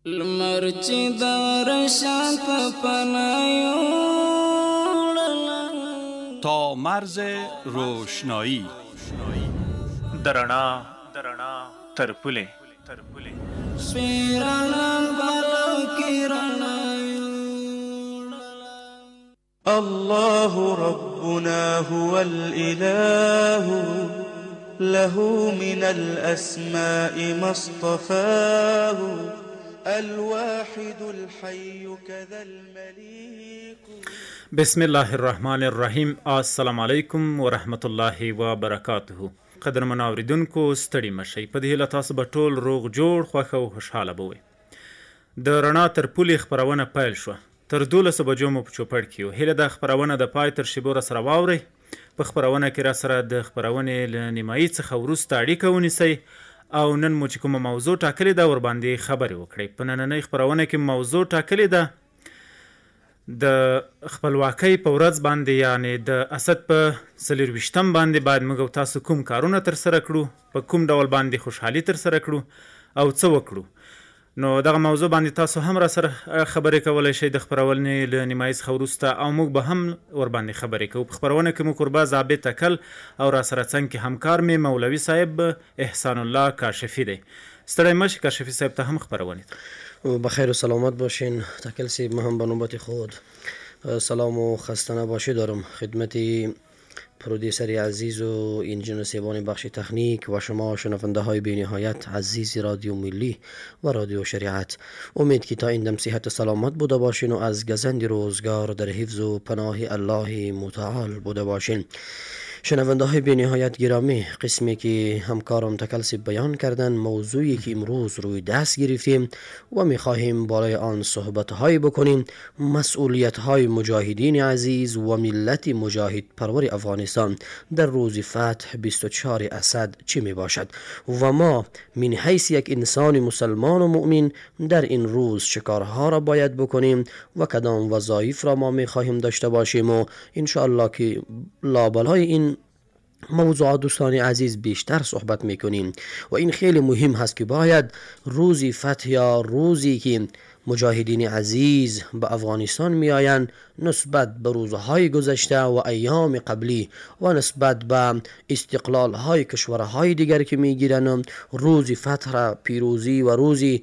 لمر چې د رشاد په پنایو تا مرز روشنایی درنا ترپله سپیران بالو کی رڼایو. الله ربنا هو الإله له من الأسماء ما اصطفاه الواحد الحي كذا المليك. بسم الله الرحمن الرحیم. السلام علیکم ورحمت الله وبرکاته. قدرمن اوریدونکو ستړي مشئ. په دې هیله تاسو به ټول روغ جوړ خوښ او خوشحاله به وئ. د رڼا تر پولې خپرونه پیل شوه. تر 12 بجو مو په چوپړ کې یو. هیله د خپرونه د پای تر شیبو راسره واورئ. په خپرونه کې راسره د خپرونې له نیمایي څخه وروسته اړیکه ونیسئ او نن مو چې کومه موضوع ټاکلې ده ورباندې خبرې وکړئ. په نننۍ خپرونه کې موضوع ټاکلې ده د خپلواکۍ په ورځ باندې، یعنې د اسد په 24 باندې باید موږ او تاسو کوم کارونه ترسره کړو، په کوم ډول باندې خوشحالي ترسره کړو او څه وکړو. نو دغه موضوع باندې تاسو هم را سره خبرې کولی شئ د خپرونې له نیمایي څخه وروسته، او موږ به هم ورباندې خبرې کوو. په خپرونه کې مو کوربه ضابط اکل او را سره څنګ کې همکار مې مولوي صاحب احسان الله کاشفی دی. ستړی مشی کاشفی صاحب ته هم خپرونې ته بخیر و سلامت باشین. تکل صاحب ما هم به نوبت خود سلام و خسته نباشی دارم خدمت پرودیسر عزیز و انجینر سیبان بخش تکنیک و شما شنونده های بی‌نهایت عزیز رادیو ملی و رادیو شریعت. امید که تا این دم صحت و سلامت بوده باشین و از گزند روزگار در حفظ و پناه الله متعال بوده باشین. شنونده های بی‌نهایت گرامی، قسمی که همکارم تکلسی بیان کردن موضوعی که امروز روی دست گرفتیم و میخواهیم بالای آن صحبت های بکنیم، مسئولیت های مجاهدین عزیز و ملت مجاهد پرور افغانستان در روز فتح 24 اسد چی می باشد و ما من حیث یک انسان مسلمان و مؤمن در این روز چه کارها را باید بکنیم و کدام وظایف را ما میخواهیم داشته باشیم و انشاءالله که لابلای این موضوعات دوستان عزیز بیشتر صحبت میکنیم. و این خیلی مهم هست که باید روزی فتح یا روزی که مجاهدین عزیز به افغانستان میآیند نسبت به روزهای گذشته و ایام قبلی و نسبت به استقلال های کشورهای دیگر که میگیرند روزی فتح را پیروزی و روزی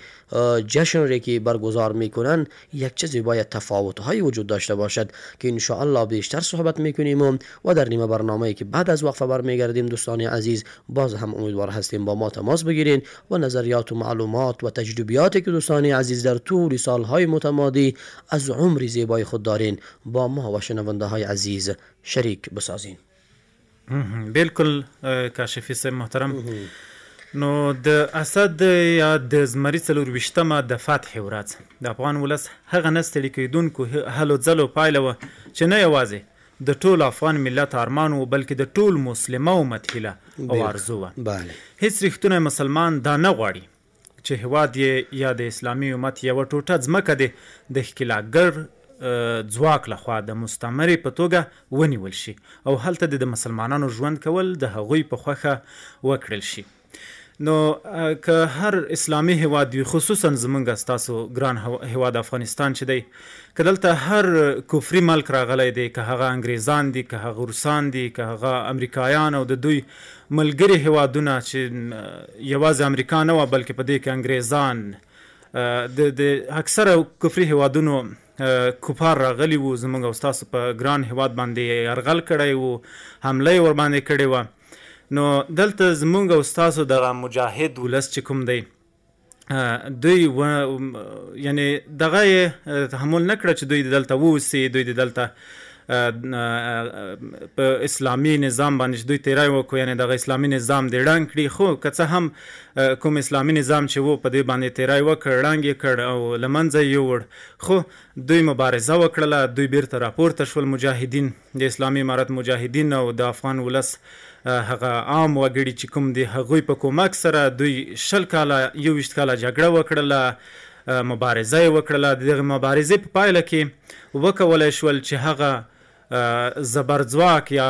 جشن را که برگزار میکنن یک چیزی باید تفاوت های وجود داشته باشد که ان شاء الله بیشتر صحبت میکنیم و در نیمه برنامه‌ای که بعد از وقفه برمیگردیم دوستان عزیز باز هم امیدوار هستیم با ما تماس بگیرین و نظریات و معلومات و تجربیاتی که دوستان عزیز در طول سالهای متمادی از عمر زیبای خود دارین با ما و شنونده های عزیز شریک بسازین. بالکل کاشفی صاحب محترم. نو د اسد یا د زمري 24مه د فتح ورځ د افغان ولس هغه نه ستړي کیدونکو هلو ځلو پایله وه چې نه یوازې د ټول افغان ملت ارمان و بلکې د ټول مسلمه امت هیله او آرزو وه. هیڅ رښتونی مسلمان دا نه غواړي چې هیواد یې یا د اسلامي امت یوه ټوټه ځمکه دی د ښکېلاګر ځواک لخوا د مستعمرې په توګه ونیول شي او هلته د مسلمانانو ژوند کول د هغوی په خوښه وکړل شي. نو که هر اسلامي هیواد وي، خصوصا زمونږ ستاسو ګران هیواد افغانستان چې دی، که دلته هر کفري ملک راغلی دی، که هغه انګریزان دي، که هغه روسان دي، که هغه امریکایان او د دوی ملګري هیوادونه چې یوازې امریکا نه وه بلکې په دې کې انګریزان د اکثره کفري هیوادونو کفار راغلي وو، زمونږ او ستاسو په ګران هیواد باندې یرغل کړی وو، حمله یې ورباندې کړې وه. نو دلته زمونږ او ستاسو دغه مجاهد ولس چې کوم دی دوی یعنې دغه یې تحمل نه کړه چې دوی دلته واوسي، دوی دلته په اسلامي نظام باندې چې دوی تیری وکړو، یعنې دغه اسلامي نظام دې ړنګ کړي. خو که څه هم کوم اسلامي نظام چې و په دې باندې تیری وکړ، ړنګ یې کړ او له منځه یې یووړ، خو دوی مبارزه وکړله، دوی بیرته راپورته شول مجاهدین، د اسلامي امارت مجاهدین او د افغان ولس هغه عام وګړي چې کوم دي هغوی په کومک سره دوی 20 کاله 21 کاله جګړه وکړله، مبارزه یې وکړله. د دغې مبارزې په پایله کې وکولی شول چې هغه زبرځواک یا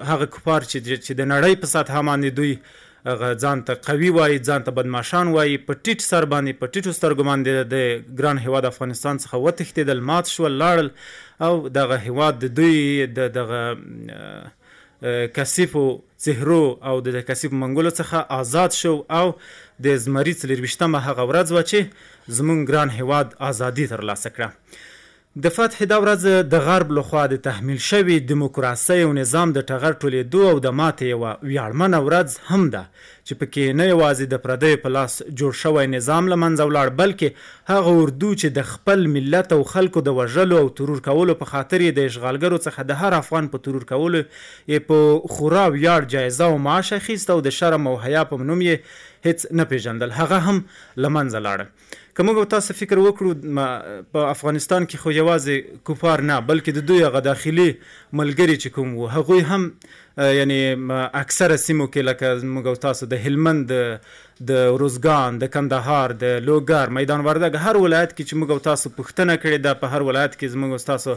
هغه کفار چې د نړۍ په سطحه باندې دوی ځان ته قوي وایي، ځان ته بدماشان وایي، په ټیټ سر باندې په ټیټو سترګو باندې د ګران هیواد افغانستان څخه وتښتېدل، مات شول، لاړل او دغه هیواد د دوی د دغه کثیفو څهرو او د کثیفو منګولو څخه آزاد شو او د زمري 24مه هغه ورځ وه چې زموږ ګران هیواد ازادي ترلاسه کړه. د فتح دا ورځ د غرب لخوا د تحمیل شوي دیموکراسۍ او نظام د ټغر ټولېدو او د ماتې یوه ویاړمنه ورځ هم ده چې پکې نه یوازې د پردیو په لاس جوړ شوی نظام له منځه ولاړ، بلکې هغه اردو چې د خپل ملت او خلکو د وژلو او ترور کولو په خاطر یې د اشغالګرو څخه د هر افغان په ترور کولو یې په خورا ویاړ جایزه او معاش اخیست او د شرم او حیا په نوم یې هیڅ نه پیژندل، هغه هم له منځه لاړه. که موږ تاسو فکر وکړو په افغانستان کې خو یوازې کفار نه بلکې د دوی هغه داخلي ملګري چې کوم وو هغوی هم یعنی اکثره سیمو کې لکه موږ تاسو د هلمند، د روزګان، د کندهار، د لوګر، میدان وردګ، هر ولایت کې چې موږ تاسو پوښتنه کړې ده، په هر ولایت کې زموږ تاسو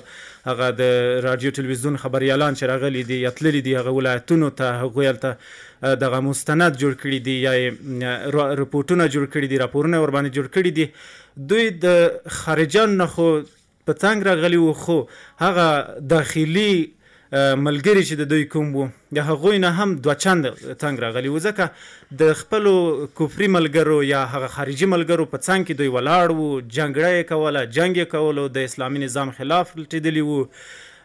هغه د رادیو تلویزیون خبریالان چې راغلي دي یا تللي دي هغه ولایتونو ته، هغوی هلته دغه مستند جوړ کړي دي یا رپورټونه جوړ کړي دي، راپورونه ورباندې جوړ کړي دي. دوی د خارجان نه خو په تنګ راغلي وو، خو هغه داخلي ملګري چې د دوی کوم وو د هغوی نه هم دوه چند تنګ راغلي وو، ځکه د خپلو کفري ملګرو یا هغه خارجي ملګرو په څنګ کې دوی ولاړ وو، جنګړه یې کوله، جنګ یې کولو، د اسلامي نظام خلاف لټېدلي وو.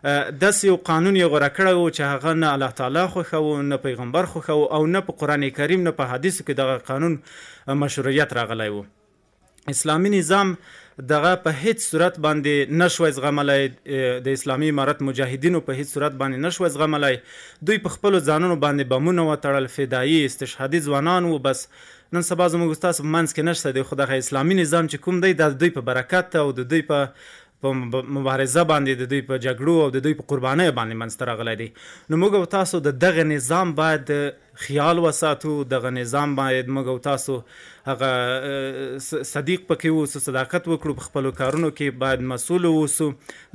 داسې یو قانون یې غوره کړی و چې هغه نه الله تعالی خوښوه، نه پیغمبر خوښوه او نه په قرآن کریم نه په حدیثو کې دغه قانون مشروعیت راغلی و. اسلامي نظام دغه په هیڅ صورت باندې نشوی زغملی، د اسلامي امارت مجاهدینو په هیڅ صورت باندې نشوی زغملی. دوی په خپلو ځانونو باندې بمونه وتړل، فدایي استشهادي ځوانان وو. بس نن سبا زموږ ستاسو په منځ کې نشته دی، خو دغه اسلامي نظام چې کوم دی د دوی په برکت او د دوی په مبارزه باندې، د دوی په جګړو او د دوی په قربانۍ باندې منځته راغلی دی. نو موږ او تاسو د دغه نظام باید خیال وساتو، دغه نظام باید موږ او تاسو هغه صدیق پکې اوسو، صداقت وکړو، په خپلو کارونو کې باید مسؤول اوسو،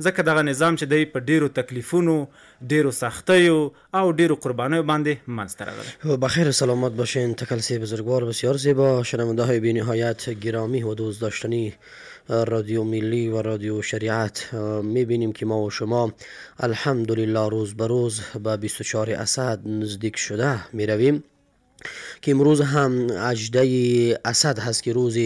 ځکه دغه نظام چې دی په ډیرو تکلیفونو، ډیرو سختیو او ډیرو قربانیو باندې منځته راغلی. بخیر سلامت باشین. تکلسی بزرگوار بسیار زیبا. شنونده های بی نهایت گرامی و دوست داشتنی رادیو ملی و رادیو شریعت، میبینیم که ما و شما الحمدلله روز به روز به 24 اسد نزدیک شده میرویم که امروز هم عجده اسد هست که روز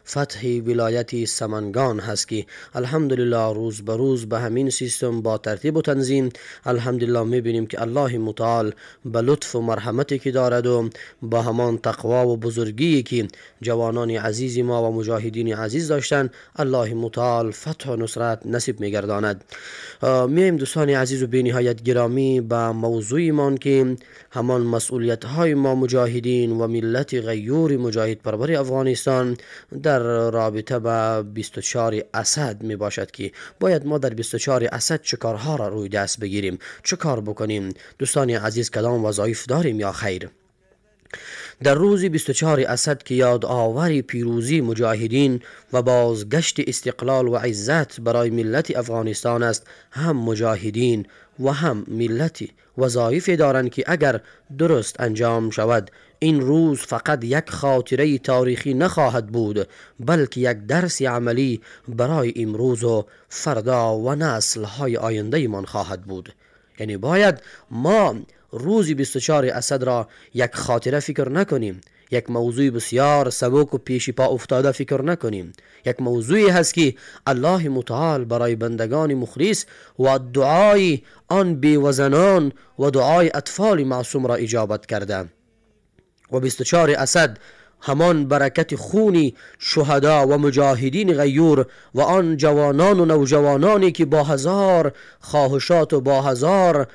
فتح ولایت سمنگان هست که الحمدلله روز به روز به همین سیستم با ترتیب و تنظیم الحمدلله میبینیم که الله متعال به لطف و مرحمتی که دارد و با همان تقوا و بزرگی که جوانان عزیز ما و مجاهدین عزیز داشتن الله متعال فتح و نصرت نصیب میگرداند. میایم دوستان عزیز و بی نهایت گرامی به موضوعمان که همان مسئولیت های ما مجاهدین و ملت غیور مجاهد پرور افغانستان در رابطه با 24 اسد می باشد که باید ما در 24 اسد چه کارها را روی دست بگیریم، چه کار بکنیم. دوستان عزیز کدام وظایف داریم یا خیر؟ در روز 24 اسد که یاد آوری پیروزی مجاهدین و بازگشت استقلال و عزت برای ملت افغانستان است، هم مجاهدین و هم ملتی وظایف دارند که اگر درست انجام شود این روز فقط یک خاطره تاریخی نخواهد بود، بلکه یک درس عملی برای امروز و فردا و نسل های آینده من خواهد بود. یعنی باید ما روز 24 اسد را یک خاطره فکر نکنیم، یک موضوع بسیار سبک و پیش پا افتاده فکر نکنیم. یک موضوعی هست که الله متعال برای بندگان مخلص و دعای آن بیوزنان و دعای اطفال معصوم را اجابت کرده و 24 اسد همان برکت خونی شهدا و مجاهدین غیور و آن جوانان و نوجوانانی که با هزار خواهشات و با هزار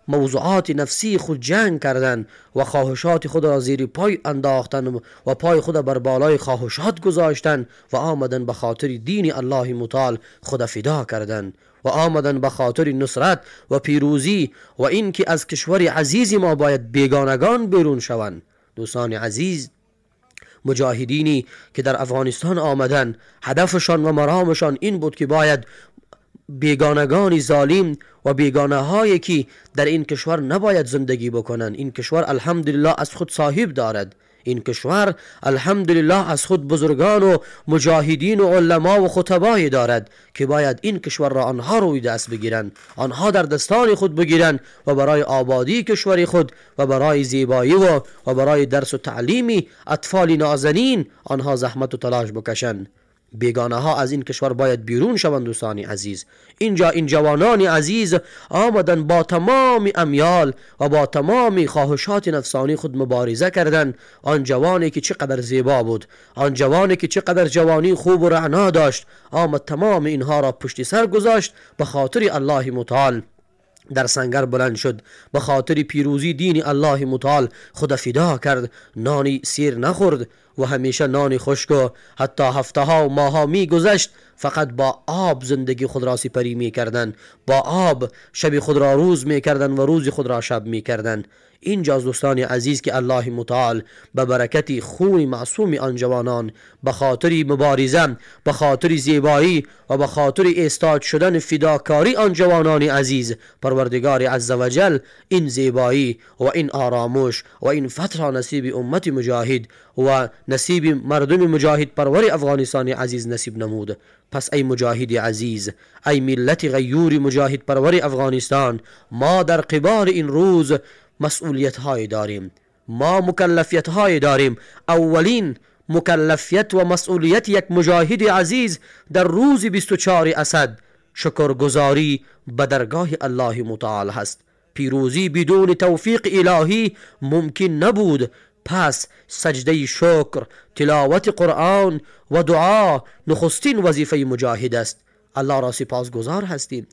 موضوعات نفسی خود جنگ کردند و خواهشات خود را زیر پای انداختند و پای خود بر بالای خواهشات گذاشتند و آمدن به خاطر دین الله متعال خود فدا کردند و آمدن به خاطر نصرت و پیروزی و این که از کشور عزیز ما باید بیگانگان بیرون شوند. دوستان عزیز، مجاهدینی که در افغانستان آمدن هدفشان و مرامشان این بود که باید بیگانگان ظالم و بیگانه هایی که در این کشور نباید زندگی بکنن. این کشور الحمدلله از خود صاحب دارد. این کشور الحمدلله از خود بزرگان و مجاهدین و علما و خطبایی دارد که باید این کشور را آنها روی دست بگیرند، آنها در دستان خود بگیرند و برای آبادی کشور خود و برای زیبایی و برای درس و تعلیم اطفال نازنین آنها زحمت و تلاش بکشند. بیگانه ها از این کشور باید بیرون شوند. دوستان عزیز، اینجا این جوانان عزیز آمدن با تمام امیال و با تمام خواهشات نفسانی خود مبارزه کردند. آن جوانی که چقدر زیبا بود، آن جوانی که چقدر جوانی خوب و رعنا داشت، آمد تمام اینها را پشت سر گذاشت، به خاطر الله متعال در سنگر بلند شد، به خاطر پیروزی دین الله متعال خود فدا کرد، نانی سیر نخورد و همیشه نانی خشک و حتی هفته ها و ماه ها می گذشت فقط با آب زندگی خود را سپری می کردن، با آب شب خود را روز می کردن و روز خود را شب می کردن. اینجا دوستان عزیز که الله متعال به برکت خون معصوم آن جوانان، به خاطر مبارزه، به خاطر زیبایی و به خاطر ایستاد شدن فداکاری آن جوانان عزیز، پروردگار عزوجل این زیبایی و این آرامش و این فتح نصیب امت مجاهد و نصیب مردم مجاهد پرور افغانستان عزیز نصیب نمود. پس ای مجاهد عزیز، ای ملت غیور مجاهد پرور افغانستان، ما در قبال این روز مسئولیت های داریم، ما مکلفیت های داریم. اولین مکلفیت و مسئولیت یک مجاهد عزیز در روز 24 اسد شکرگزاری به درگاه الله متعال هست. پیروزی بدون توفیق الهی ممکن نبود. پس سجده شکر، تلاوت قرآن و دعا نخستین وظیفه مجاهد است. الله را سپاسگزار هستیم.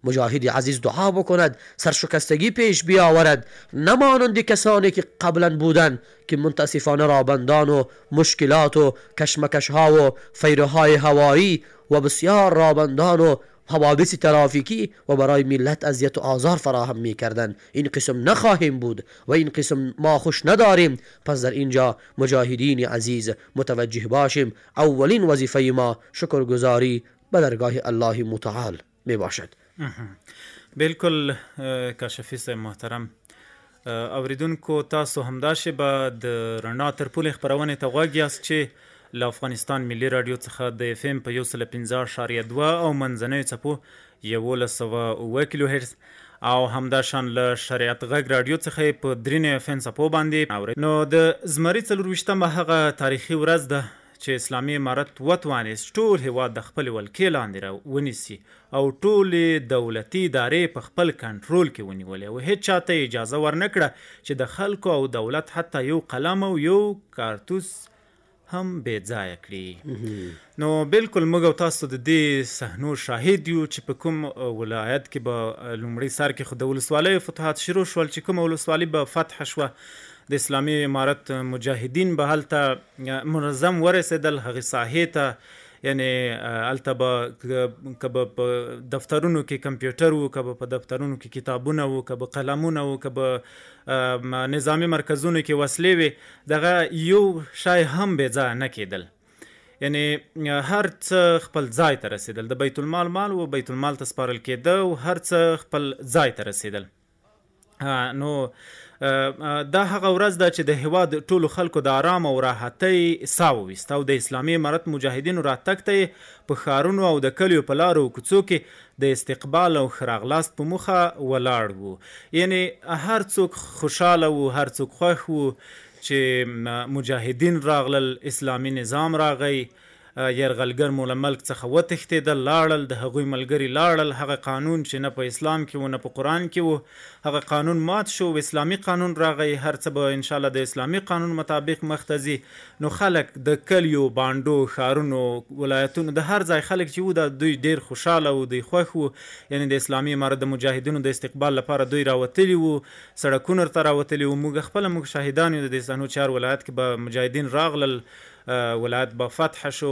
مجاهد عزیز دعا بکند، سرشکستگی پیش بیاورد، نمانند کسانی که قبلا بودند که منتصفانه رابندان و مشکلات و کشمکش ها و فیره های هوایی و بسیار رابندان و حوادث ترافیکی و برای ملت اذیت و آزار فراهم می کردن. این قسم نخواهیم بود و این قسم ما خوش نداریم. پس در اینجا مجاهدین عزیز متوجه باشیم، اولین وظیفه ما شکرگزاری به درگاه الله متعال می باشد. بالکل کاشفی صاحب محترم، اوریدونکو تاسو همداسې به د رڼا تر پولې خپرونې ته غوږ یاست چې له افغانستان ملي راډیو څخه د اف ام په 115.2 او منځنیو څپو 1107 کیلو هرتز او همداشان له شریعت غږ راډیو څخه په 3 اف ام څپو باندې اورئ. نو د زمري 24مه هغه تاریخي ورځ ده چې اسلامي امارت وتوانست ټول هیواد د خپل ولکې لاندې را ونیسي او ټولې دولتي ادارې په خپل کنټرول کې ونیولې او هیڅ چاته اجازه ورنکړه چې د خلکو او دولت حتی یو قلم او یو کارتوس هم بې ځایه کړي. نو بالکل موږ او تاسو د دې صحنو شاهد یو چې په کوم ولایت کې به لومړي سر کې خو د ولسوالیو فتوحات شروع شول چې کومه ولسوالي به فتح شوه، د اسلامي امارت مجاهدین به هلته منظم ورسېدل هغې ساحې ته، یعنی هلته به که به په دفترونو کې کمپیوټر و، که به په دفترونو کې کتابونه و، که به قلمونه و، که به نظامي مرکزونو کې وسلې وې، دغه یو شی هم بې ځایه نه کېدل. یعنی هر څه خپل ځای ته رسېدل، د بیت المال مال و بیت المال ته سپارل کېده او هر څه خپل ځای ته رسېدل. نو دا هغه ورځ ده چې د هیواد ټولو خلکو د آرام او راحتۍ ساه وویسته او د اسلامي امارت مجاهدینو راتګ ته یې په ښارونو او د کلیو په لارو او کوڅو کې د استقبال او ښه راغلاست په موخه ولاړ وو. یعنی هر څوک خوشحاله وو، هر څوک خوښ وو چې مجاهدین راغلل، اسلامي نظام راغی، یرغلګر مو له ملک څخه وتښتېدل، لاړل، د هغوی ملګري لاړل، هغه قانون چې نه په اسلام کې و نه په قرآن کې و هغه قانون مات شو، اسلامي قانون راغی، هر څه به انشاءالله د اسلامي قانون مطابق مخته ځي. نو خلک د کلیو، بانډو، ښارونو، ولایتونو د هر ځای خلک چې وو د دوی ډېر خوشحاله وو، دوی خوښ وو. یعنی د اسلامي امارت د مجاهدینو د استقبال لپاره دوی راوتلي وو، سړکونو ته راوتلي وو. موږ خپله موږ شاهدان یو د دې 4 ولایت کې به مجاهدین راغلل، ولایت به فتح شو.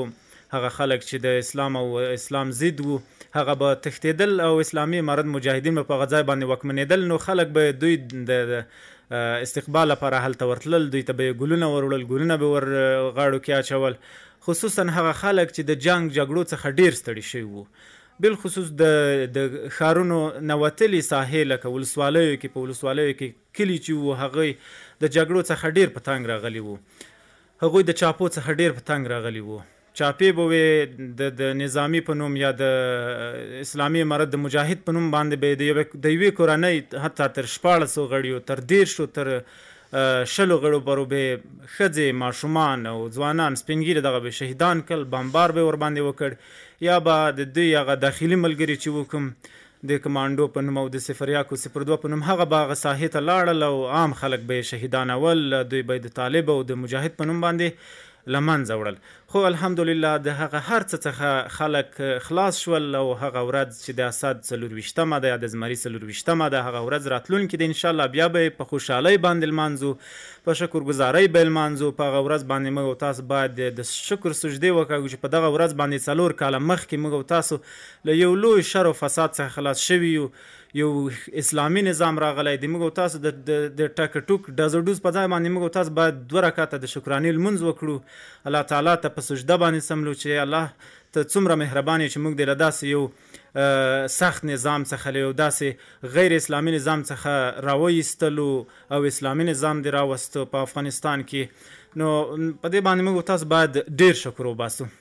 هغه خلک چې د اسلام او اسلام ضد وو هغه به تښتېدل او اسلامي امارت مجاهدین به په هغه ځای باندې واکمنېدل. نو خلک به دوی د استقبال لپاره هلته ورتلل، دوی ته به یې ګلونه وروړل، ګلونه به ور غاړو کې اچول. خصوصا هغه خلک چې د جنګ جګړو څخه ډېر ستړي شوي وو، بالخصوص د ښارونو نه وتلې ساحې لکه ولسوالیو کې، په ولسوالیو کې کلي چې وو هغوی د جګړو څخه ډېر په تنګ راغلي وو، هغوی د چاپو څخه ډېر په تنګ راغلي وو. چاپې به وې د نظامی په نوم یا د اسلامي امارت د مجاهد په نوم باندې به د یوې کورنۍ حتی تر 1400 غړیو تر 10 تر 10 غړو برو به ښځې، ماشومان او ځوانان سپین ږیري دغه به شهیدان کړل، بمبار به ورباندې وکړ، یا به د دوی هغه داخلي ملګري چې وکم د کمانډو په نوم او د 01 او 02 په نوم هغه به هغه ساحې ته لاړل او عام خلک به یې شهیدانول، دوی به د طالب او د مجاهد په نوم باندې له منځه وړل. خو الحمدلله د هغه هر څه څخه خلک خلاص شول او هغه ورځ چې د اسد 24مه ده یا د زمري 24مه ده، هغه ورځ راتلونکې ده انشاءالله بیا به په خوشحالۍ باندې لمانځو، په شکرګزارۍ به لمانځو. په هغه ورځ باندې موږ او تاسو باید د شکر سجدې وکړو چې په دغه ورځ باندې 4 کاله مخکې موږ او تاسو له یو لوی شر او فساد څخه خلاص شوي یو، یو اسلامي نظام راغلی دی. موږ او تاسو د ټک ټوک ډز ډوز په ځای باندې موږ او تاسو باید 2 رکعته د شکرانې لمونځ وکړو، الله تعالی ته په سجده باندې سملو چې الله ته څومره مهرباني چې موږ د له داسې یو سخت نظام څخه له یو داسې غیر اسلامي نظام څخه راوایستلو او اسلامي نظام دی راوستو په افغانستان کې. نو په دې باندې موږ تاسو باید ډیر شکر وباسو.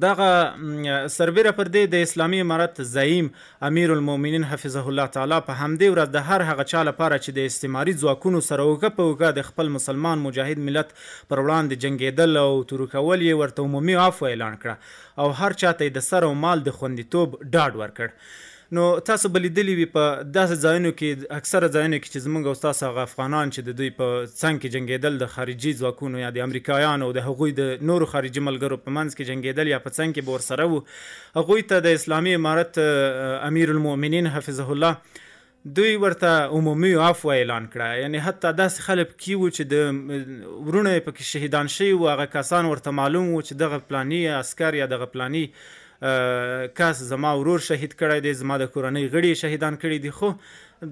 دغه سربیره پر دې د اسلامي امارت زعیم امیر المؤمنین حفظه الله تعالی په همدې ورځ د هر هغه چا لپاره چې د استعماري ځواکونو سره اوږه په اوږه د خپل مسلمان مجاهد ملت پر وړاندې جنګېدل او تورکول یې ورته عمومي عفو اعلان کړه او هر چاته یې د سر او مال د خوندیتوب ډاډ ورکړ. نو تاسو به لیدلي وي په داسې ځایونو کې، اکثره ځایونو کې چې زموږ او ستاسو هغه افغانان چې د دوی په څنګ کې جنګېدل د خارجي ځواکونو یا د امریکایانو او د هغوی د نورو خارجي ملګرو په منځ کې جنګېدل یا په څنګ کې به ورسره وو، هغوی ته د اسلامي امارت امیر المؤمنین حفظه الله دوی ورته عمومي عفو اعلان کړه. یعنی حتی داسې خلک پکې وو چې د ورونه یې پکې شهیدان شوي وو، هغه کسان ورته معلوم وو چې دغه پلاني عسکر یا دغه پلاني کس زما ورور شهید کړی دی، زما د کورنۍ غړي شهیدان کړي دي، خو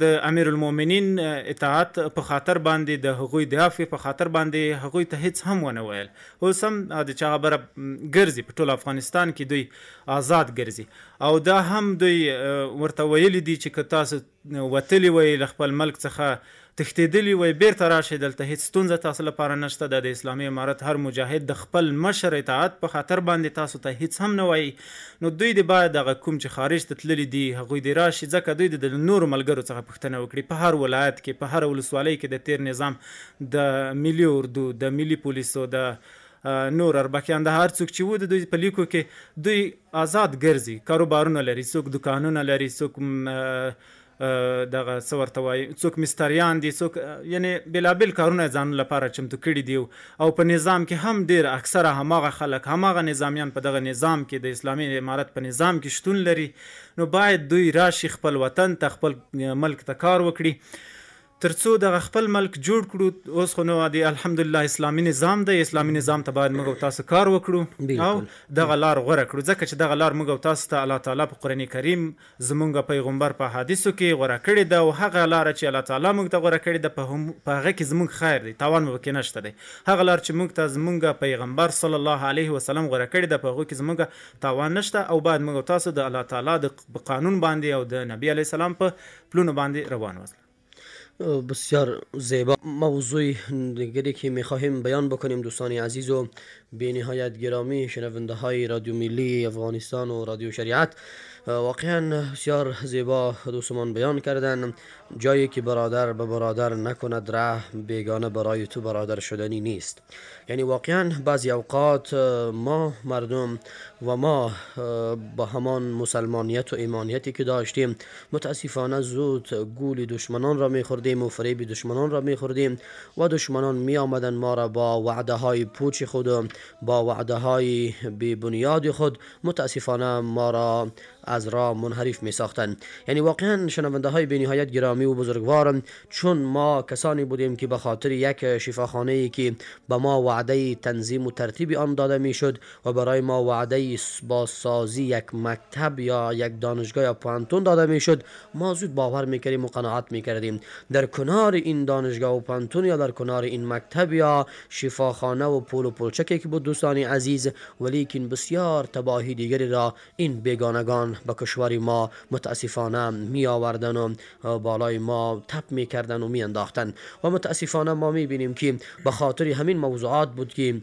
د امیر المؤمنین اطاعت په خاطر باندې د هغوی د عفو په خاطر باندې هغوی ته هیڅ هم ونه ویل. اوس هم د چا خبره ګرځي په ټول افغانستان کې دوی آزاد ګرځي او دا هم دوی ورته ویلي دي چې که تاسو وتلی وی له خپل ملک څخه تښتېدلي وی بیرته راشئ، دلته هیڅ ستونزه تاسو لپاره نشته. د اسلامي امارت هر مجاهد د خپل مشر اطاعت په خاطر باندې تاسو ته هیڅ هم نه وایي. نو دوی د باید هغه کوم چې خارج ته تللي دي هغوی د راشي، ځکه دوی د نورو ملګرو څخه پوښتنه وکړي. په هر ولایت کې، په هر ولسوالۍ کې د تیر نظام د ملي اردو، د ملي پولیسو، د نور اربکیان، د هر څوک چې وو د دوی په لیکو کې دوی آزاد ګرځي، کاروبارونه لري، څوک دکانونه لري، څوک دغه څه ورته وایي، څوک مستریان دي، څوک یعنی بېلابېل کارونه ځان لپاره چمتو کړي دي. او په نظام کې هم ډېر اکثره هماغه خلک، هماغه نظامیان په دغه نظام کې د اسلامي امارت په نظام کې شتون لري. نو باید دوی راشي خپل وطن ته، خپل ملک ته کار وکړي ترڅو دغه خپل ملک جوړ کړو. اوس خو نو د الحمدلله اسلامي نظام دی، اسلامي نظام ته باید موږ او تاسو کار وکړو او دغه لار غوره کړو، ځکه چې دغه لار موږ او تاسو ته الله تعالی په قرآن کریم زمونږ پیغمبر په حدیثو کې غوره کړې ده، او هغه لار چې الله تعالی موږ ته غوره کړې ده په هغه کې زمونږ خیر دی، تاوان مو پکې نشته دی. هغه لار چې موږ ته زمونږ پیغمبر صلی الله علیه وسلم غوره کړې ده په هغه کې زمونږ تاوان نشته، او باید موږ او تاسو د الله تعالی د قانون باندې او د نبی علیه السلام په پلونو باندې روان وزل. بسیار زیبا. موضوع دیگری که میخواهیم بیان بکنیم دوستان عزیز و بی نهایت گرامی شنونده های رادیو ملی افغانستان و رادیو شریعت، واقعا بسیار زیبا دوستمان بیان کردن. جایی که برادر به برادر نکند ره، بیگانه برای تو برادر شدنی نیست. یعنی واقعا بعضی اوقات ما مردم و ما با همان مسلمانیت و ایمانیتی که داشتیم متاسفانه زود گول دشمنان را میخوردیم و فریب دشمنان را میخوردیم و دشمنان می آمدن ما را با وعده های پوچ خود، با وعده های بی بنیاد خود متاسفانه ما را از راه منحرف می ساختن. یعنی واقعا شنونده های بی نهایت گرامی و بزرگوار، چون ما کسانی بودیم که به خاطر یک شفاخانه ای که به ما وعده تنظیم و ترتیب آن داده می شد و برای ما وعده بازسازی یک مکتب یا یک دانشگاه یا پانتون داده می شد، ما زود باور می کردیم و قناعت می کردیم. در کنار این دانشگاه و پانتون یا در کنار این مکتب یا شفاخانه و پول و پلچکی که بود دوستان عزیز، ولیکن بسیار تباهی دیگری را این بیگانگان دشمنان به کشور ما متاسفانه می آوردن و بالای ما تپ می کردن و می انداختن و متاسفانه ما می بینیم که به خاطر همین موضوعات بود که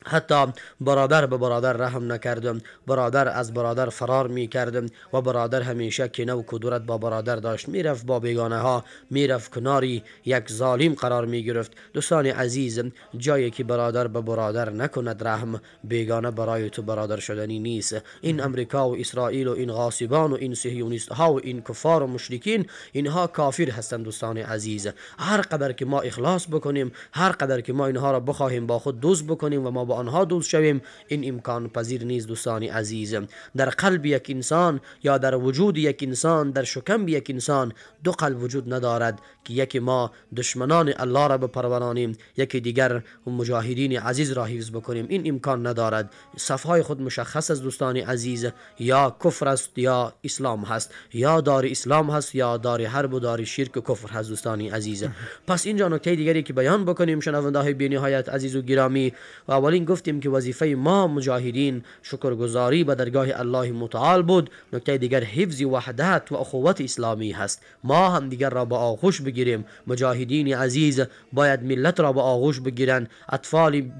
حتی برادر به برادر رحم نکردم، برادر از برادر فرار می کردم و برادر همیشه کینه و کدورت با برادر داشت، میرفت با بیگانه ها، میرفت کناری یک ظالم قرار می گرفت. دوستان عزیز، جایی که برادر به برادر نکند رحم، بیگانه برای تو برادر شدنی نیست. این امریکا و اسرائیل و این غاصبان و این صهیونیست ها و این کفار و مشرکین، اینها کافر هستند. دوستان عزیز، هر قدر که ما اخلاص بکنیم، هر قدر که ما اینها را بخواهیم با خود دوست بکنیم و ما با آنها دوست شویم، این امکان پذیر نیست. دوستان عزیز، در قلب یک انسان یا در وجود یک انسان، در شکم یک انسان دو قلب وجود ندارد که یکی ما دشمنان الله را بپرورانیم، یکی دیگر مجاهدین عزیز را حفظ بکنیم. این امکان ندارد. صفهای خود مشخص است. دوستان عزیز، یا کفر است یا اسلام هست، یا دار اسلام هست یا دار حرب و دار شرک و کفر هست. دوستان عزیز، پس اینجا نکته دیگری که بیان بکنیم شنونده های بی نهایت عزیز و گرامی، و اولین گفتیم که وظیفه ما مجاهدین شکرگزاری به درگاه الله متعال بود. نکته دیگر حفظ وحدت و اخوت اسلامی هست. ما هم دیگر را به آغوش بگیریم. مجاهدین عزیز باید ملت را به آغوش بگیرن. اطفال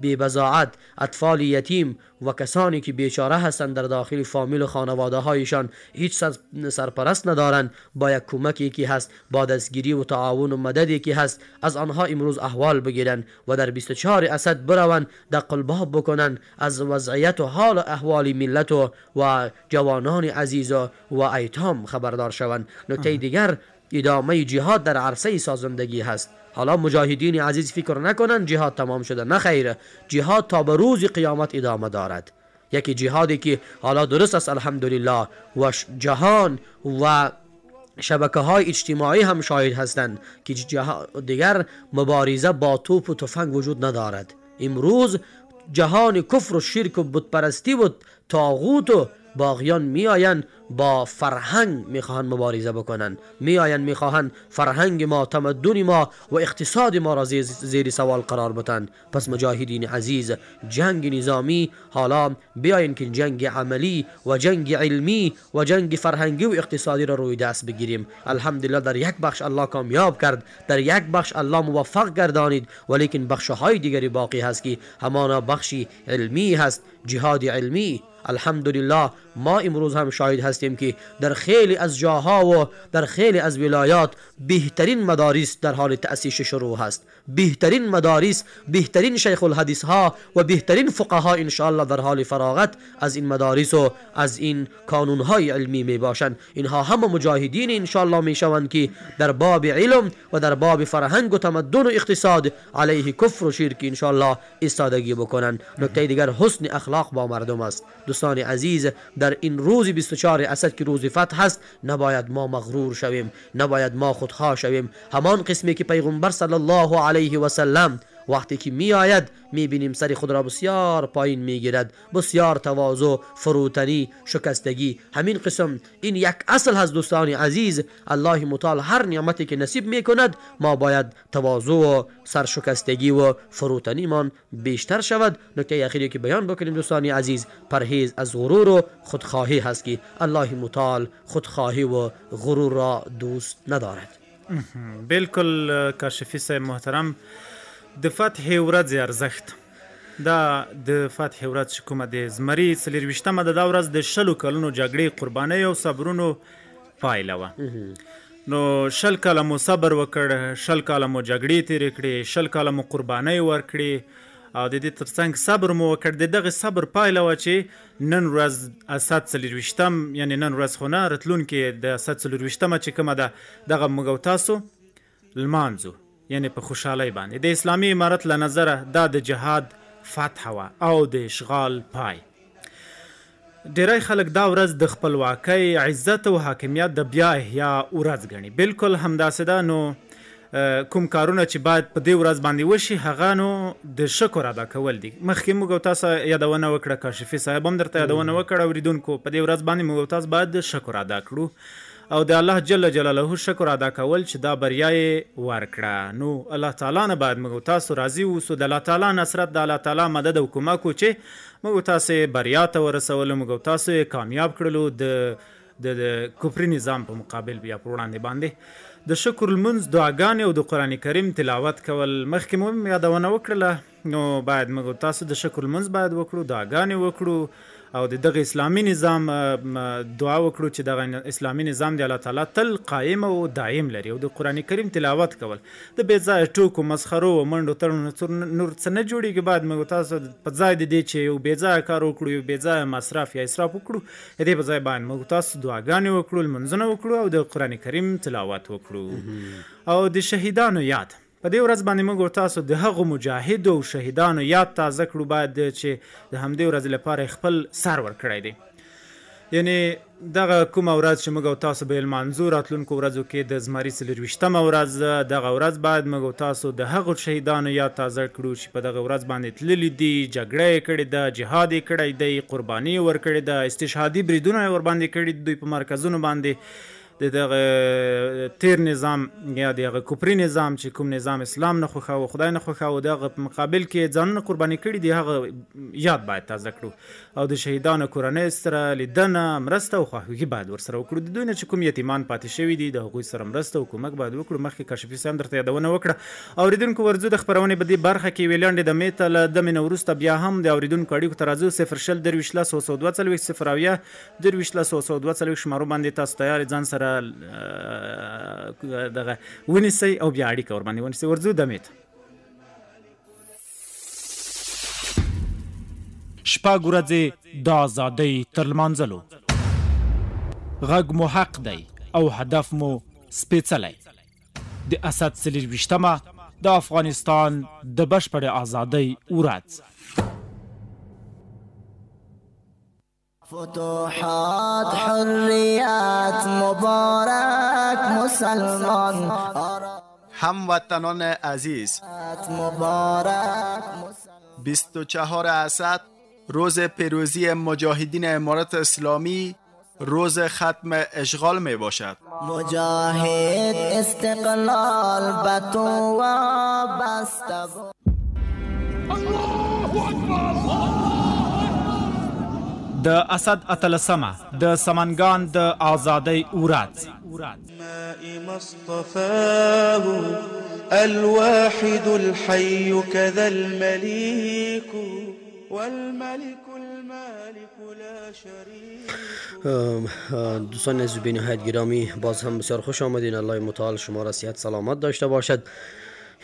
بی بضاعت، اطفال یتیم و کسانی که بیچاره هستند در داخل فامیل و خانواده هایشان هیچ سرپرست ندارند، با یک کمکی که هست، با دستگیری و تعاون و مددی که هست، از آنها امروز احوال بگیرن و در 24 اسد بروند دقل باب بکنن، از وضعیت و حال و احوال ملت و جوانان عزیز و ایتام خبردار شوند. نکته دیگر ادامه جهاد در عرصه سازندگی هست. حالا مجاهدین عزیز فکر نکنن جهاد تمام شده، نه خیر، جهاد تا به روز قیامت ادامه دارد. یکی جهادی که حالا درست است الحمدلله و جهان و شبکه های اجتماعی هم شاهد هستند که دیگر مبارزه با توپ و تفنگ وجود ندارد. امروز جهان کفر و شرک و بتپرستی و طاغوت و باغیان میآیند با فرهنگ میخواهند مبارزه بکنن، میآیند میخواهند فرهنگ ما، تمدن ما و اقتصاد ما را زیر سوال قرار بدن. پس مجاهدین عزیز، جنگ نظامی حالا بیاین که جنگ عملی و جنگ علمی و جنگ فرهنگی و اقتصادی را روی دست بگیریم. الحمدلله در یک بخش الله کامیاب کرد، در یک بخش الله موفق گردانید، ولیکن بخش های دیگری باقی هست که همانا بخشی علمی هست، جهاد علمی. الحمدلله ما امروز هم شاهد هستیم که در خیلی از جاها و در خیلی از ولایات بهترین مدارس در حال تأسیس شروع هست. بهترین مدارس، بهترین شیخ الحدیث ها و بهترین فقها ان شاء الله در حال فراغت از این مدارس و از این کانون های علمی می باشند. اینها هم مجاهدین ان شاء الله می شوند که در باب علم و در باب فرهنگ و تمدن و اقتصاد علیه کفر و شرک ان شاء الله ایستادگی بکنند. نکته دیگر حسن اخلاق با مردم است. دوستان عزیز، در این روز 24 اسد که روز فتح است، نباید ما مغرور شویم، نباید ما خودخواه شویم. همان قسمی که پیغمبر صلی الله علیه و سلم وقتی که می آید می بینیم سر خود را بسیار پایین می گیرد، بسیار تواضع، فروتنی، شکستگی. همین قسم این یک اصل هست. دوستان عزیز، الله متعال هر نعمتی که نصیب می کند ما باید تواضع و سرشکستگی و فروتنی من بیشتر شود. نکته اخیری که بیان بکنیم دوستان عزیز، پرهیز از غرور و خودخواهی هست که الله متعال خودخواهی و غرور را دوست ندارد. بالکل کاشفی صاحب محترم، د فتح ورځ ارزښت دا د فتح ورځ چې کومه د زمري 24مه د دا ورځ د 20 کلونو جګړې قربانۍ او صبرونو پایله وه. نو 20 کاله مو صبر وکړ، 20 کاله مو جګړې تېرې کړې، 20 کاله مو قربانۍ ورکړې او د دې ترڅنګ صبر مو وکړ. د دغه صبر پایله وه چې نن ورځ اسد 24م، یعنې نن ورځ خو نه، راتلونکې د اسد 24مه چې کومه ده دغه موږ او تاسو لمانځو، یعنی په خوشحالۍ باندې. د اسلامي امارت له نظره دا د جهاد فتح وه او د اشغال پای. ډیری خلک دا ورځ د خپلواکۍ، عزت او حاکمیت د بیا احیا ورځ ګڼي. بالکل همداسې ده. نو کوم کارونه چې باید په دې ورځ باندې وشي هغه نو د شکر ادا کول دي. مخکې موږ او تاسو یادونه وکړه، کاشفي صاحب هم درته یادونه وکړه، اورېدونکو په دې ورځ باندې موږ او تاسو باید شکر ادا کړو او د الله جل جلاله شکر ادا کول چې دا بریا یې ورکړه. نو الله تعالی نه باید موږ تاسو راضي اوسو، د الله تعالی نصرت، د الله تعالی مدد او کومک چې موږ تاسو بریا ته ورسولو، موږ تاسو کامیاب کړلو د کفري نظام په مقابل بیا په وړاندې باندې. د شکر لمونځ، دعاګانې او د قرآن کریم تلاوت کول مخکې مو یادونه وکړله، نو باید موږ تاسو د شکر لمونځ باید وکړو، دعاګانې وکړو او د دغه اسلامي نظام دعا وکړو چې دغه اسلامي نظام د الله تعالی تل قایم او دایم لري، او د قرآن کریم تلاوت کول د بې ځایه ټوکو، مسخرو او منډو تړونو نور څه نه جوړېږي. باید موږ تاسو په ځای د دې چې یو بې ځایه کار وکړو، یو بې ځایه مصرف یا اسراف وکړو، د دې په ځای باید موږ تاسو دعاګانې وکړو، لمونځونه وکړو او د قرآن کریم تلاوت وکړو. او د شهیدانو یاد په دې ورځ باندې موږ تاسو د هغو مجاهدو او شهیدانو یاد تازه کړو، باید چې د همدې ورځې لپاره خپل سر ورکړی دی. یعنی دغه کومه ورځ چې موږ تاسو به لمانځو راتلونکو ورځو کې د زمري 24مه ورځ، دغه ورځ باید موږ تاسو د هغو شهیدانو یاد تازه کړو چې په دغه ورځ باندې تللي دي، جګړه یې کړې ده، جهاد یې کړی دی، قرباني یې ورکړې ده، استشهادي بریدونه یې ورباندې کړي دوی په مرکزونو باندې. د دغه تیر نظام یا دغه کفري نظام چې کوم نظام اسلام نه خوښاوه، خدای نه خوښاوه، دغه په مقابل کې ځانونه قرباني کړي دي، هغه یاد باید تازه کړو او د شهیدانو کورنۍ سره لیدنه، مرسته او خواخوږي باید ورسره وکړو. د دوی نه چې کوم یتیمان پاتې شوي دي د هغوی سره مرسته او کومک باید وکړو. مخکې کاشفي صاحب درته یادونه وکړه. اوریدونکو ورځو د خپرونې په دې برخه کې یوې لنډې دمې ته له دمې نه وروسته بیا هم د اوریدونکو اړیکو ته راځو. 0 درویشت لس 142 0 درویشت لس 142 شمارو باندې تاسو تیار ځان سره دغه ونیسئ او بیا اړیکه ورباندې ونیسئ. ورځو دمې ته. شپږ ورځې د ازادۍ تر لمانځلو، غږ مو حق دی او هدف مو سپېڅلی. د اسد 24مه د افغانستان د بشپړې ازادۍ ورځ. فتوحات حریت مبارک مسلمان، هموطنان عزیز، مبارک 24 اسد روز پیروزی مجاهدین امارت اسلامی، روز ختم اشغال می باشد. مجاهد استقلال بتو و بسته. د اسد 18مه د سمنګان د ازادۍ ورځ. مصطفاه الواحد الحي كذا المليك والملك المالك لا شريك. دوستان عزیز به نهایت گرامی، باز هم بسیار خوش آمدین. الله متعال شما را صحت سلامت داشته باشد.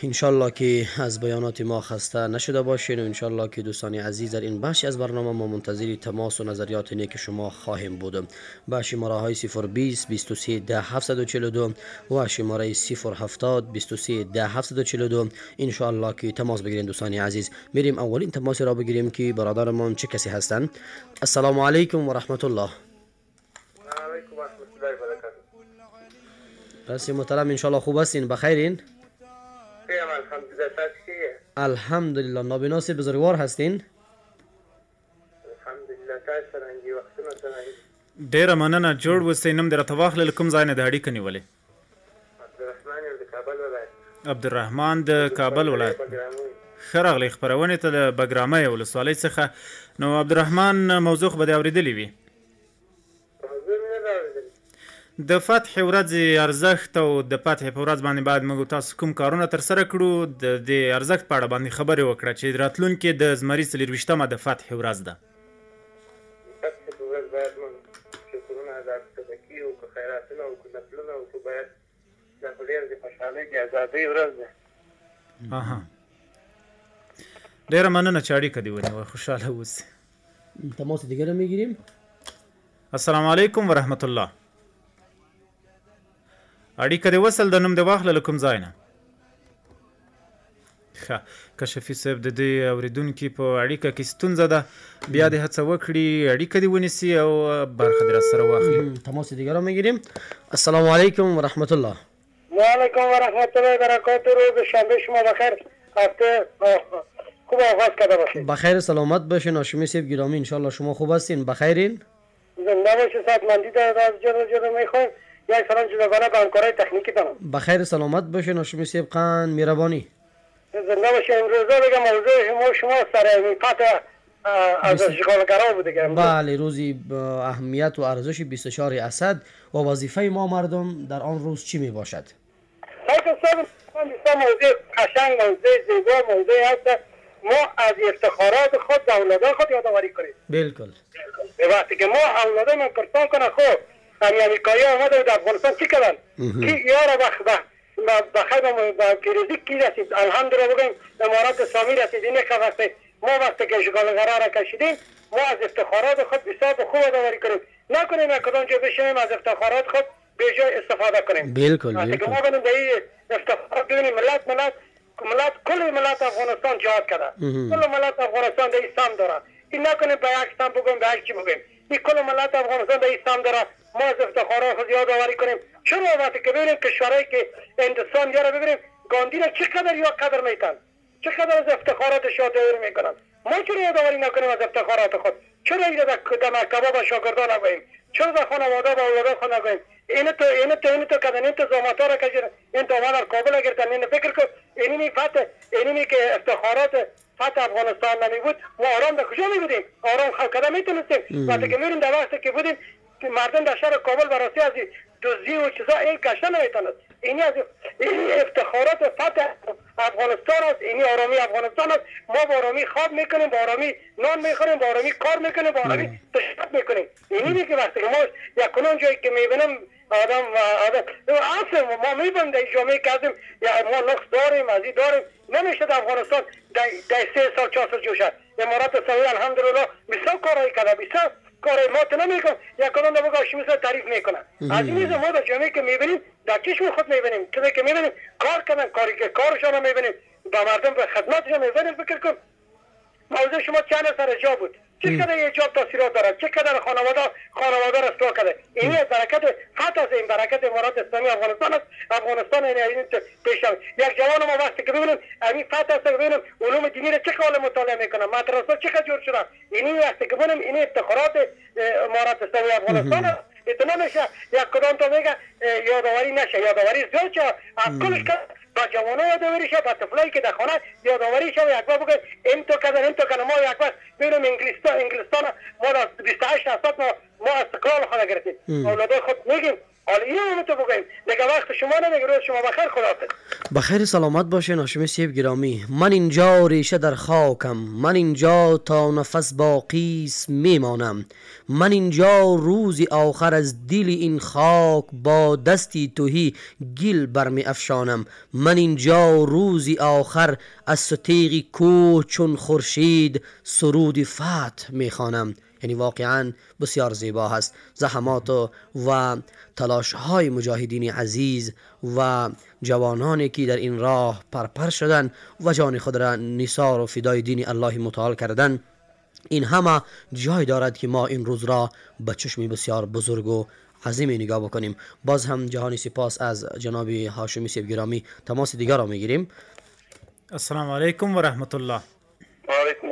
انشالله که از بیانات ما خسته نشده باشین و انشالله که دوستان عزیز در این بخشی از برنامه ما منتظر تماس و نظریات نیک شما خواهیم بود. با شماره های 020 23 10 742 و شماره 070 23 10 742 انشالله که تماس بگیرین. دوستان عزیز میریم اولین تماس را بگیریم که برادرمان چه کسی هستند. السلام علیکم و رحمت الله. علیکم و رحمت الله و برکاته. راستی محترم انشالله خوب هستین، بخیرین؟ الحمدلله. نابیناس بزرگوار هستین؟ الحمدلله. تاسو څنګه وختونه څنګه؟ ډیره مننه. جوړ اوسئ. نوم دې راته واخلئ، کوم ځای نه د اړیکه نیولې؟ عبدالرحمن د کابل ولایت. عبدالرحمن د کابل ولایت. ښه راغلی خپرونې ته د بګرامۍ ولسوالۍ څخه. نو عبدالرحمن موضوع خو به دې اورېدلې وي. د فتح ورځې ارزښت او د فتح په ورځ باندې باید موږ تاسو کوم کارونه ترسره کړو. د دې ارزښت په اړه باندې خبرې وکړه چې راتلونکې د زمري 24مه د فتح ورځ ده. فتح په ورځ باید موږ شکرونه ادا کړو، صدقې وکړو، خیراتونه وکړو، نفلونه وکړو. باید دا خو ډېر د خوشحالۍ د ازادۍ ورځ ده. ډېره مننه چې اړیکه دې ونیوه. خوشحاله اوسئ. تماس دیگر را میگیریم. السلام علیکم و رحمت الله. اړیکه دې وصل د نوم دې واخله له کوم ځای نه. ښه، کشفي صاحب د دې اورېدونکي په اړیکه کې ستونزه ده، بیا دې هڅه وکړي اړیکه دې ونیسي او برخه دې راسره واخلي. تماس دیگر را میگیریم. السلام علیکم و رحمت الله. و علیکم و رحمت الله و برکاته. روز شنبه شما بخیر، هفته خوب آغاز کرده باشید. بخیر سلامت باشین. هاشمی صاحب گرامی انشالله شما خوب هستین، بخیرین؟ زنده باشید، سلامتی در از جلو میخوایم. یک سلام جداگانه به همکارای تکنیکی تانم. بخیر سلامت باشین هاشمی صاحب خان میربانی. زنده باشه. امروزه بگم موضوع شما سر میفت از اشغالگرا بوده که بله روزی اهمیت و ارزش 24 اسد و وظیفه ما مردم در آن روز چی می باشد؟ موضوع قشنگ، موضوع زیبا، موضوع هست ما از افتخارات خود اولادان خود یادآوری کنیم. بالکل. وقتی که ما اولادان من پرسان کنه خب امریکایی آمده در افغانستان چی کردن؟ کی یارا بخیر با پیروزی کی رسید؟ الحمدلله بگیم امارات اسلامی رسید. اینه که ما وقتی که اشغالگرا را کشیدیم ما از افتخارات خود بسیار خوب یادآوری کنیم. نکنیم یک کدام جا بشینیم از افتخارات خود به جای استفاده کنیم. بالکل. وقتی که ما ببینیم به این افتخارات ببینیم ملت کل ملت افغانستان جهاد کرده. کل ملت افغانستان در اسلام داره. این نکنیم به یک سم بگیم به یک چی بگیم. این کل ملت افغانستان در اسلام داره. ما از افتخارات خود یادآوری کنیم. چرا وقتی که ببینیم کشورهایی که هندوستان یا ببینیم گاندی را چقدر یا قدر میتن، چقدر از افتخاراتش یادآوری میکنن. ما چرا یادآوری نکنیم از افتخارات خود؟ چرا این در مکتبا به شاگردان نگوییم؟ چرا در خانواده به اولادان خود نگوییم؟ اینو تو کردن، این تو زاماتا را کشیدن، این تو در کابل گرفتن. این فکر کن اینی که افتخارات فتح افغانستان نمی بود ما آرام در کجا می بودیم؟ آرام خلق کردن میتونستیم. وقتی که میریم در وقتی که بودیم که مردم در شهر کابل براستی از دزدی و چیزا این کشته نمیتونست. اینی از افتخارات فتح افغانستان است. اینی آرامی افغانستان است. ما با آرامی خواب میکنیم، با آرامی نان میخوریم، با آرامی کار میکنیم، با آرامی تشریف میکنیم. اینی که وقتی که ما یک کنون جایی که میبینم آدم اصلا ما میبینیم در جامعه که ازیم ما نقص داریم، از این داریم، نمیشه در افغانستان در 3 سال 4 سال جوشد. امارات اسلامی الحمدلله بسیار کارهایی کرده، بسیار کارهای ما تو نمیکنم. یک کدام در بگاه شمیسا تعریف میکنن. از این نیز ما در جامعه که میبینیم در چشم خود میبینیم چیزی که میبینیم کار کردن، کاری که کارشان میبینیم با مردم به خدمتشان میبینیم. فکر کن موضوع شما چند سر جا بود، چقدر ایجاب تاثیرات دارد، چقدر خانواده را اصلاح کرده. این از برکت فتح است، این برکت امارات اسلامی افغانستان است. افغانستان این پیشم یک جوان ما وقتی که ببینیم این فتح است ببینیم علوم دینی را چه حال مطالعه میکنه، مدرسه چقدر جور شده. این وقتی که ببینیم این افتخارات امارات اسلامی افغانستان است. اتنا نشه یک کدام تا میگه یادآوری نشه، یادآوری زیاد شه از کلش که با جوانان یادآوری شه، با طفلایی که در خانه یادآوری شه و یک بار بگه این تو کردن ما یک بار ببینیم انگلستان ما در 28 اسد ما استقلال خود گرفتیم. اولادای خود میگیم حالا اینو تو بگیم دیگه وقت شما نمیگه. روز شما بخیر، خداحافظ. بخیر سلامت باشین هاشمی صاحب گرامی. من اینجا ریشه در خاکم، من اینجا تا نفس باقی است میمانم. من اینجا روزی آخر از دل این خاک با دستی تهی گل برمی افشانم. من اینجا روزی آخر از ستیغ کوه چون خورشید سرود فتح میخوانم. یعنی واقعا بسیار زیبا هست زحمات و تلاش های مجاهدین عزیز و جوانانی که در این راه پرپر شدن و جان خود را نثار و فدای دین الله متعال کردن. این همه جای دارد که ما این روز را به چشمی بسیار بزرگ و عظیمی نگاه بکنیم. باز هم جهانی سپاس از جناب هاشمی صاحب گرامی. تماس دیگر را میگیریم. السلام علیکم و رحمت الله. و علیکم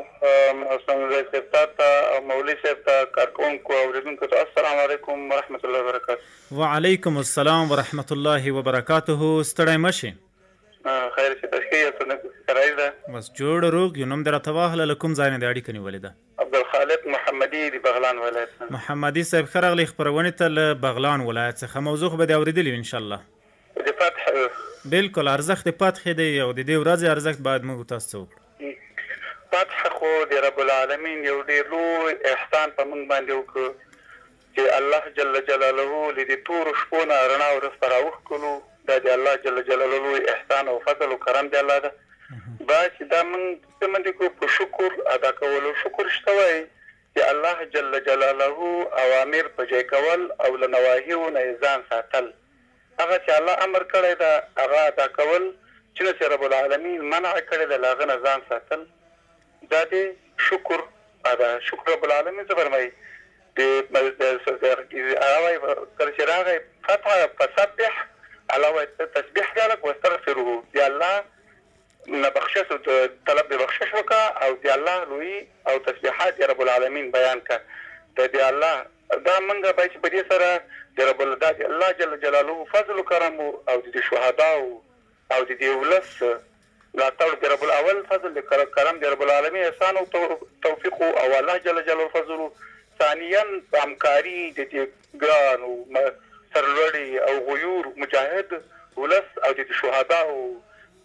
السلام علیکم تا مولوی صاحب تا کارکونکو اوریدونکو ته السلام علیکم و رحمت الله وبرکاته. و علیکم السلام و رحمت الله و برکاته. ستړی مشي. خیر چې تشکیه ته نه سره ده. بس جوړ روغ یو نوم در تواهله لکم ځای نه د اړیکې نیولې ده. عبدالخالق محمدي د بغلان ولایت. محمدي صاحب خرغلی خبرونه ته له بغلان ولایت څخه موضوع به د اوریدلی ان شاء الله. د فتح بالکل ارزښت فتح دی او د دې ورځې ارزښت باید موږ تاسو وکړو. فتح خو د رب العالمین یو ډیر لوی احسان په موږ باندې وکړ چې الله جل جلاله له دې تور شپو نه رڼا ورسته راوښکلو. دا د الله جل جلاله لوی احسان او فضل او کرم دی الله ده. با چې دا موږ څه باندې کو په شکر ادا کولو شکر شته وای چې الله جل جلاله اوامر په ځای کول او له نواهیو نه ځان ساتل. هغه چې الله امر کړی دا هغه ادا کول چې رب العالمین منع کړی دا هغه نه ځان ساتل. دا د شکر ادا شکر رب العالمین څه فرمایي د هغه کله چې راغی فتح فسبح علاوه تسبیح ذلك واستغفره دی الله نه بخشش طلب د بخشش وکا او دی الله لوی او تسبیحات رب العالمین بیان کا د دی الله دا موږ باید چې په دې سره د رب العزت الله جل جلاله فضل و کرم او د شهداو او د دې ولس ملاتړ د رب الاول فضل کرم د رب العالمین احسان او توفیق او الله جل جلاله فضل. ثانیا همکاري د دې ګران او سرلوړي او غیور مجاهد ولس او د شهداو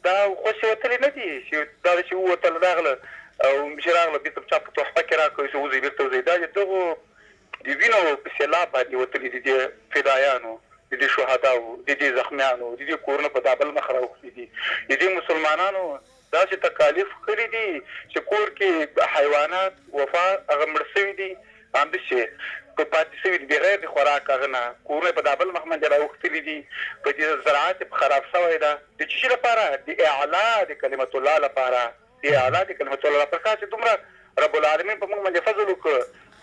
دا خوشي وتلی نه دي چې دا چې ووتل راغله او چې راغله بیرته چا په تحفه کې راکوي چې وځي بیرته وځي دا دغو د وینو په سیلاب باندې وتلي دي د فدایانو د دې شهداو د دې زخمیانو د دې کورونه په دابل مخ راوخلي دي د دې مسلمانانو داسې تکالیف کړي دي چې کور کې حیوانات وفا هغه مړ شوي دي همداسې په پاتې شوي دي بغیر د خوراک هغه نه کورونه په دابل مخ باندې راوختلي دي په دې زراعت خراب شوی ده د څه لپاره د اعلا د کلمت الله لپاره د اعلا د کلمت الله لپاره چې دومره رب العالمین په موږ باندې فضل وکړ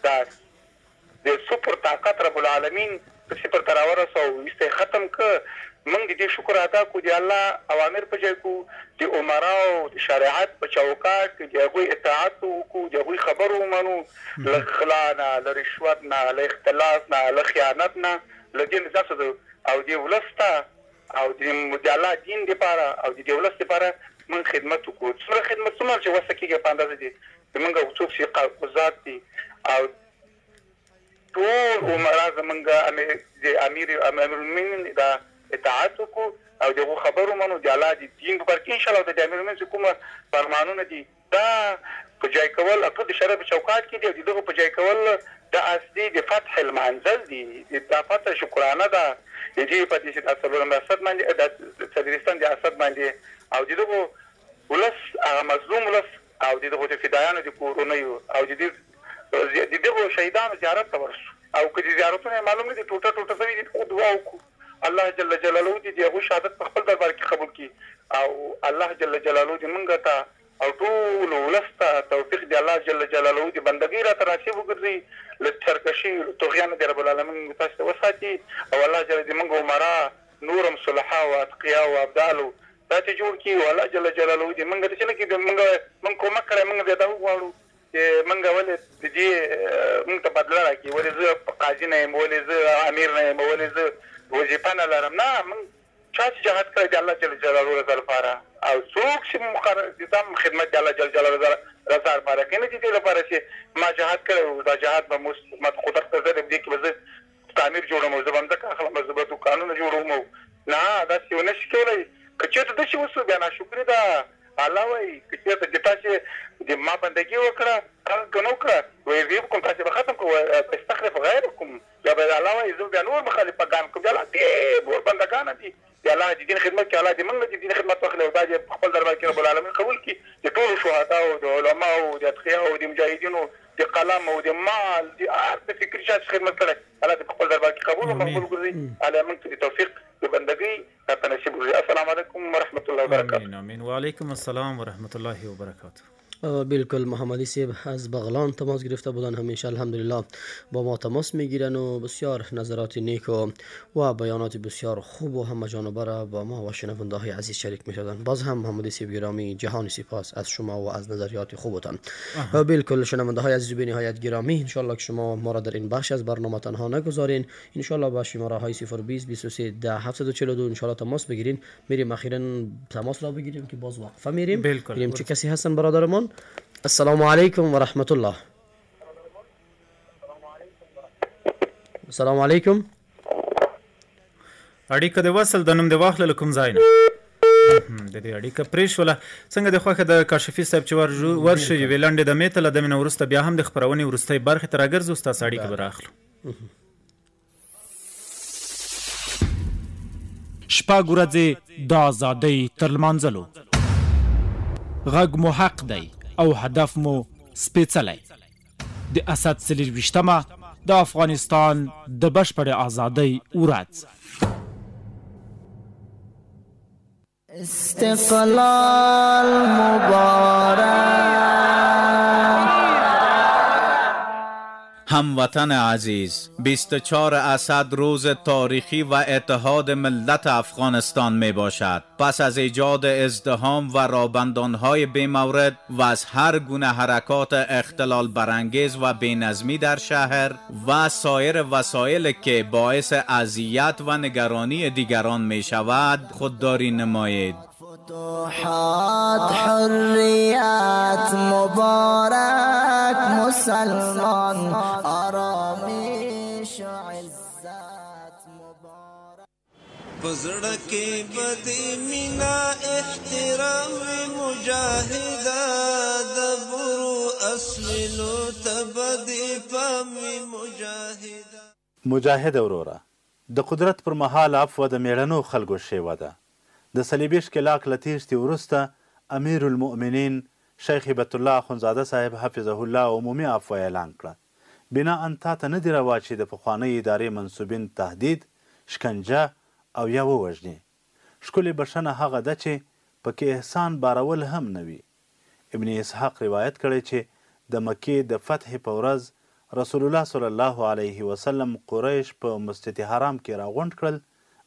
دا د سپر طاقت رب العالمین په سپر تر ورسو وسته ختم ک موږ دې شکر ادا کو دی الله اوامر په ځای کو د عمراو د شریعت په چوکاټ کې د هغوی اطاعت وکړو د هغوی خبرو ومنو له غلا نه له رشوت نه له اختلاس نه له خیانت نه له دې ځکه او د ولس ته او د الله دین لپاره او د ولس لپاره موږ خدمت وکړو. څومره خدمت څومره چې وسه کېږي په اندازه دي موږ څوک چې قضات دي او ټول عمرا زمونږ د امیر المؤمنین دا اطاعت وکړو او دغه خبرو منو د الله د دین په اړه ان شاء الله د امیر المؤمنین کومه فرمانونه دي دا په ځای کول اته د شرع چوکاټ کې دي دغه په ځای کول د اصلي د فتح المنزل دي د فتح شکرانه ده د دې په دې چې تاسو له اسد باندې د صدرستان د اسد باندې او دغه ولس مظلوم ولس او دغه فدایانو د کورونو او دغه شهیدانو زیارت ته ورسو او کله زیارتونه معلوم دي ټوټه ټوټه سوي دي خو دعا وکړو الله جل جلاله دې هغه شهادت په خپل دربار کې قبول کړي او الله جل جلاله دې موږ ته او ټول ولسته توفیق دې الله جل جلاله دې بندګي را تراشي وګرځي له سرکشي توغیان دې رب العالمین تاسو وساتي او الله جل دې موږ عمره نورم صلحا او اتقیا او ابدال دا ته جوړ کړي او الله جل جلاله دې موږ ته چې موږ کومه کړه موږ دې دا وغواړو چې موږ ولې دې موږ ته بدل راکړي ولې زه قاضي نه یم ولې زه امیر نه یم ولې زه وظیفه نه لرم نه موږ چا چې جهاد کړی د الله جل جلاله لپاره او څوک چې مقرر دي خدمت د الله جل جلاله رضا لپاره کوي نه دي لپاره چې ما جهاد کړی دا جهاد به مت قدرت ته زه دې کې به تعمیر جوړوم زه به همدغه اخلم مذهبت او قانون جوړوم نه داسې ونه شي کولی که چېرته داسې وسو بیا ناشکري ده الله وایي که چېرته د تاسې د ما بندګي وکړه هغه که نه وکړه ویې کوم تاسې به ختم کړو استخلف غیرکم یا به الله وایي زه بیا نور مخالفګان کوم بیا ډېر نور بندګان دي د الله د دین خدمت کې الله دې موږ د دین خدمت واخلي او دا دې په خپل دربار کې رب العالمین قبول کړي د ټولو شهداو د علماو د اتقیاو د مجاهدینو د قلم او د مال د هر څه فکري چا خدمت کړی الله دې په خپل دربار کې قبول او مقبول کړي الله موږ ته توفیق د بندګۍ راته نصیب کړي. السلام علیکم ورحمۃ اللہ وبرکاتہ. آمین آمین. وعلیکم السلام ورحمۃ اللہ وبرکاتہ. بالکل محمدی صاحب از بغلان تماس گرفته بودن همیشه الحمدلله با ما تماس میگیرن و بسیار نظرات نیک و بیانات بسیار خوب و همه جانبه را با ما و شنونده های عزیز شریک میشدن. باز هم محمدی صاحب گرامی جهانی سپاس از شما و از نظریات خوبتان. بالکل شنونده های عزیز و بینی های گرامی ان شاء الله که شما ما را در این بخش از برنامه تنها نگذارین ان شاء الله با شماره های 020 23 10 742 ان شاء الله تماس بگیرین. میریم اخیرا تماس را بگیریم که باز وقفه میریم. ببینیم چه کسی هستن برادرمان. السلام علیکم و رحمت الله. السلام علیکم. اړیکه د وصل د نوم د واخله کوم ځای نه د دې اړیکه پرېښوله څنګه د خوښه د کاشفي صاحب چې ورشي یوې لنډې دمې ته له دمې نه وروسته بیا هم د خپرونې وروستۍ برخې ته راګرځو ستاسو اړیکه به راخلو. شپږ ورځې د ازادۍ تر لمانځلو غږ مو حق دی او هدف مو سپېڅلی د اسد 24مه د افغانستان د بشپړې ازادۍ ورځ. استقلال مبارک. هموطن عزیز، 24 اسد روز تاریخی و اتحاد ملت افغانستان می باشد. پس از ایجاد ازدحام و رابندانهای بی‌مورد و از هر گونه حرکات اختلال برانگیز و بی‌نظمی در شهر و سایر وسایل که باعث اذیت و نگرانی دیگران می شود خودداری نمایید. فتوحات حریت مبارک مسلمان آرامیش و عزت مبارک پزړه کې بدی مینا احترام مجاهده د برو اسلو تبدی پامی مجاهده. مجاهد وروره، د قدرت پر مهال عفو د میړنو خلکو شیوه ده. د صلیبي ښکېلاک له تیښتې وروسته امیر المؤمنین شیخ هبت الله اخندزاده صاحب حفظه الله عمومي عفو اعلان کړه. بناء تا ته نه دي روا چې د پخوانۍ ادارې منصوبین تهدید، شکنجه او یا ووژني. ښکلې بښنه هغه ده چې پکې احسان بارول هم نه وي. ابن اسحاق روایت کړی چې د مکې د فتح په ورځ رسول الله صلی الله علیه وسلم قریش په مسجد حرام کې راغونډ کړل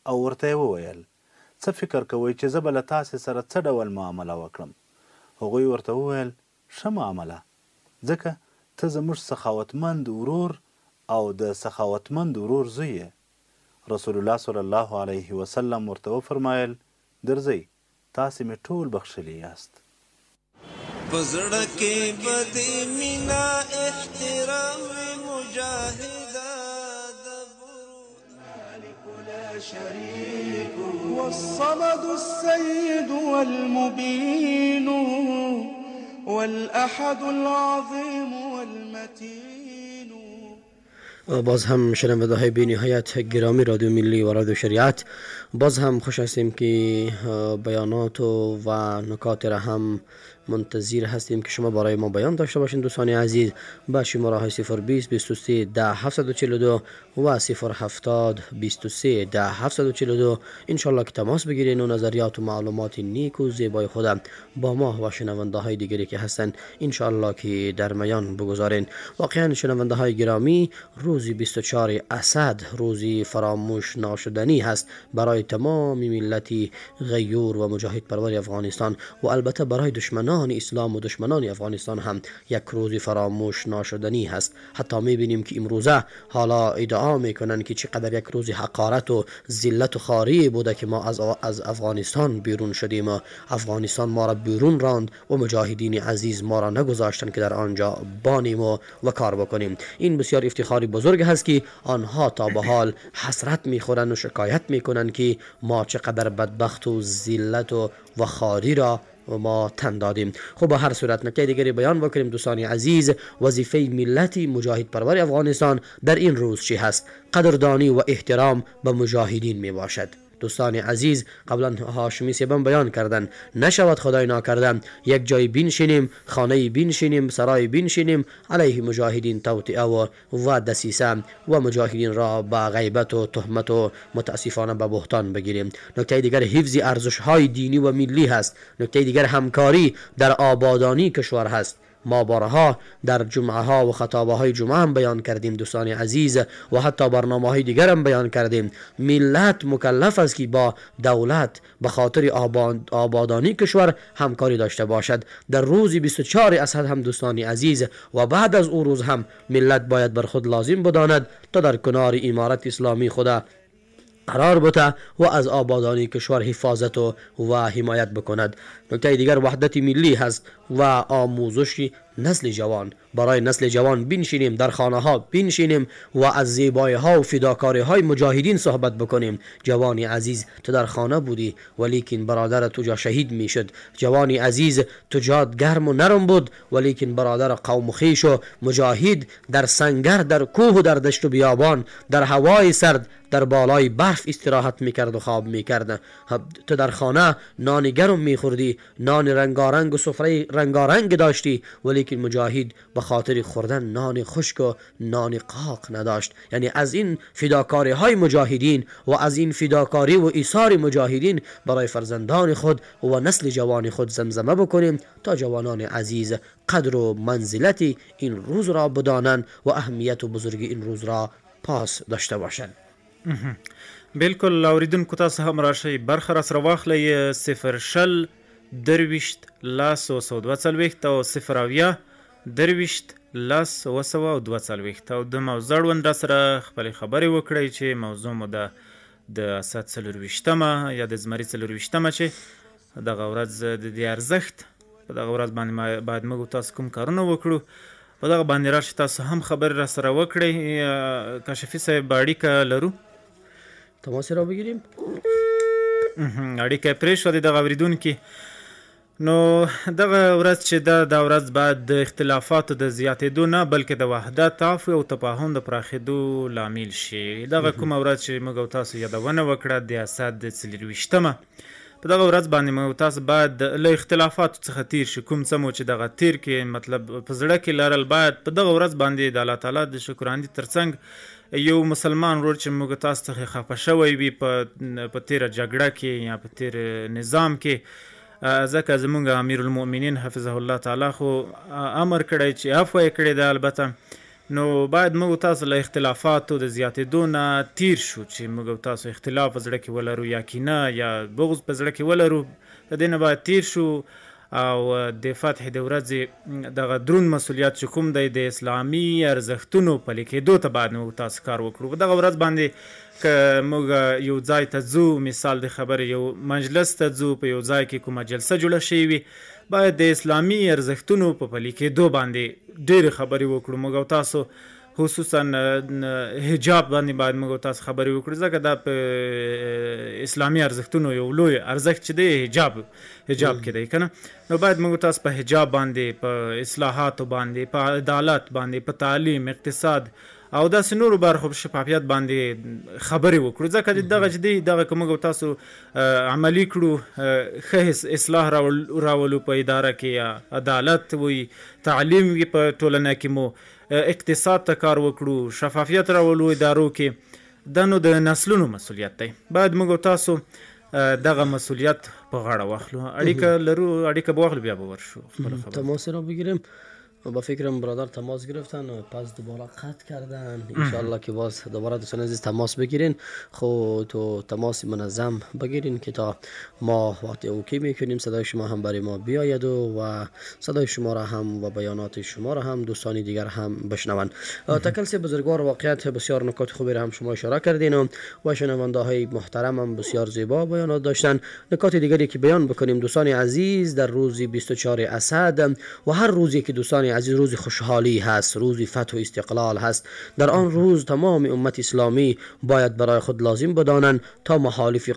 او ورته یې وویل څه فکر کوئ چې زه به له تاسې سره څه ډول معامله وکړم؟ هغوی ورته وویل ښه معامله، ځکه ته زموږ سخاوتمند ورور او د سخاوتمند ورور زوی یې. رسول الله صلی الله علیه وسلم ورته وفرمایل درځئ، تاسې مې ټول بخښلي یاست. په زړه کې بدې مینا احترام مجاهده شريك والصمد السيد والمبين والأحد العظيم والمتين. باز هم شنونده های بی نهایت گرامی رادیو ملی و رادیو شریعت، باز هم خوش هستیم که بیانات و نکات را هم منتظر هستیم که شما برای ما بیان داشته باشین. دوستان عزیز با شماره های 020 23 10 742 و 070 23 10 742 انشالله که تماس بگیرین و نظریات و معلومات نیک و زیبای خودم با ما و شنونده های دیگری که هستن انشالله که در میان بگذارین. واقعا شنونده های گرامی، روزی 24 اسد روزی فراموش ناشدنی هست برای تمام ملتی غیور و مجاهد پرور افغانستان و البته برای دشمنان اسلام و دشمنان افغانستان هم یک روز فراموش ناشدنی هست. حتی میبینیم که امروزه حالا ادعا میکنن که چقدر یک روز حقارت و ذلت و خاری بوده که ما از افغانستان بیرون شدیم و افغانستان ما را بیرون راند و مجاهدین عزیز ما را نگذاشتن که در آنجا بانیم و کار بکنیم. این بسیار افتخاری بزرگ هست که آنها تا به حال حسرت میخورن و شکایت میکنن که ما چقدر بدبخت و ذلت و خاری را و ما تن دادیم. خب به هر صورت نکته دیگری بیان بکنیم دوستان عزیز. وظیفه ملت مجاهد پرور افغانستان در این روز چی هست؟ قدردانی و احترام به مجاهدین می باشد. دوستان عزیز قبلا هاشمی سیبم بیان کردن نشود خدای ناکردن یک جای بنشینیم، خانه بنشینیم، سرای بنشینیم علیه مجاهدین توطئه و دسیسه و مجاهدین را با غیبت و تهمت و متاسفانه به بهتان بگیریم. نکته دیگر حفظ ارزش های دینی و ملی هست. نکته دیگر همکاری در آبادانی کشور هست. ما بارها در جمعه ها و خطابه های جمعه هم بیان کردیم دوستان عزیز و حتی برنامه های دیگر هم بیان کردیم. ملت مکلف است که با دولت به خاطر آبادانی کشور همکاری داشته باشد. در روز 24 اسد هم دوستان عزیز و بعد از او روز هم ملت باید بر خود لازم بداند تا در کنار امارت اسلامی خدا قرار بده و از آبادانی کشور حفاظت و حمایت بکند. نکته دیگر وحدت ملی هست و آموزش نسل جوان. برای نسل جوان بنشینیم، در خانه ها بنشینیم و از زیبایی ها و فداکاری های مجاهدین صحبت بکنیم. جوانی عزیز تو در خانه بودی ولیکن برادر تو جا شهید میشد. جوانی عزیز تو جاد گرم و نرم بود ولیکن برادر قوم خویش و مجاهد در سنگر، در کوه و در دشت و بیابان، در هوای سرد، در بالای برف استراحت میکرد و خواب میکرد. تو در خانه نان گرم میخوردی، نان رنگارنگ و سفره رنگارنگ داشتی ولیکن مجاهد به خاطر خوردن نان خشک و نان قاق نداشت. یعنی از این فداکاری های مجاهدین و از این فداکاری و ایثار مجاهدین برای فرزندان خود و نسل جوان خود زمزمه بکنیم تا جوانان عزیز قدر و منزلت این روز را بدانند و اهمیت و بزرگی این روز را پاس داشته باشند. بالکل اوریدونکو تاسو هم راشئ برخه راسره واخلئ 0 درویشت لاس و 142 او 0 درویشت لاس و 142 او د موضوع اړوند راسره خپلې خبرې وکړئ چې موضوع مو د اسد 24مه یا د زمري 24مه چې دغه ورځ د دې ارزښت په دغه ورځ باندې باید موږ تاسو کوم کارونه وکړو په دغه باندې راشئ تاسو هم خبرې راسره وکړئ. کاشفي صاحب اړیکه لرو؟ تماس را بگیریم. اړیکه پرېښوه د دغه اورېدونکي. نو دغه ورځ چې دا ورځ باید د اختلافاتو د زیاتېدو نه بلکې د وحدت عفو او تفاهم د پراخېدو لامل شي. دغه کومه ورځ چې موږ او تاسو یادونه وکړه د اسد د 24مه په دغه ورځ باندې موږ تاسو باید له اختلافاتو څخه تیر شي. کوم څه مو چې دغه تیر کې مطلب په زړه کې لرل باید په دغه ورځ باندې د الله تعالی د شکرانې ترڅنګ یو مسلمان ورور چې موږ تاسو څخه خفه شوی وي په تیره جګړه کې یا په تیر نظام کې، ځکه زمونږ امیر المؤمنین حفظه الله تعالی خو امر کړی چې عفو یې کړې ده البته. نو باید موږ تاسو له اختلافاتو د زیاتېدو نه تیر شو چې موږ تاسو اختلاف په زړه کې ولرو یا کینه یا بغض په زړه کې ولرو، د دې نه باید تیر شو او د فتح د ورځې دغه دروند مسؤلیت چې کوم دی د اسلامي ارزښتونو پلي کېدو ته باید موږ تاسو کار وکړو. په دغه ورځ باندې که موږ یو ځای ته ځو، مثال د خبرې یو مجلس ته ځو، په یو ځای کې کومه جلسه جوړه شوې وي، باید د اسلامي ارزښتونو په پلي کېدو باندې ډېرې خبرې وکړو. موږ او تاسو خصوصا حجاب باندې باید موږ تاسو خبرې وکړو، ځکه دا په اسلامي ارزښتونو یو لوی ارزښت چې دی حجاب کې دی که نه. نو باید موږ تاسو په حجاب باندې، په اصلاحاتو باندې، په عدالت باندې، په تعلیم، اقتصاد او داسې نورو برخو په شفافیت باندې خبرې وکړو، ځکه دغه چې دی دغه که موږ تاسو عملي کړو، ښه اصلاح راولو په اداره کې، یا عدالت وي، تعلیم وي، په ټولنه کې مو اقتصاد ته کار وکړو، شفافیت راولو ادارو کې، دا نو د نسلونو مسؤلیت دی. باید موږ تاسو دغه مسؤلیت په غاړه واخلو. اړیکه لرو، اړیکه به واخلو، بیا به ورشو خپله خبره. تماس را بگیریم. با فکرم برادر تماس گرفتن و پس دوباره قطع کردن. انشاءالله که باز دوباره دوستان عزیز تماس بگیرین، خود تو تماس منظم بگیرین که تا ما وقتی اوکی میکنیم صدای شما هم برای ما بیاید و صدای شما را هم و بیانات شما را هم دوستان دیگر هم بشنون. تکلس بزرگوار واقعیت بسیار نکات خوبی را هم شما اشاره کردین و شنونده های محترم هم بسیار زیبا بیانات داشتن. نکات دیگری که بیان بکنیم دوستان عزیز، در روز 24 اسد و هر روزی که دوستان عزیز روز خوشحالی هست، روز فتح و استقلال هست، در آن روز تمام امت اسلامی باید برای خود لازم بدانند تا محالف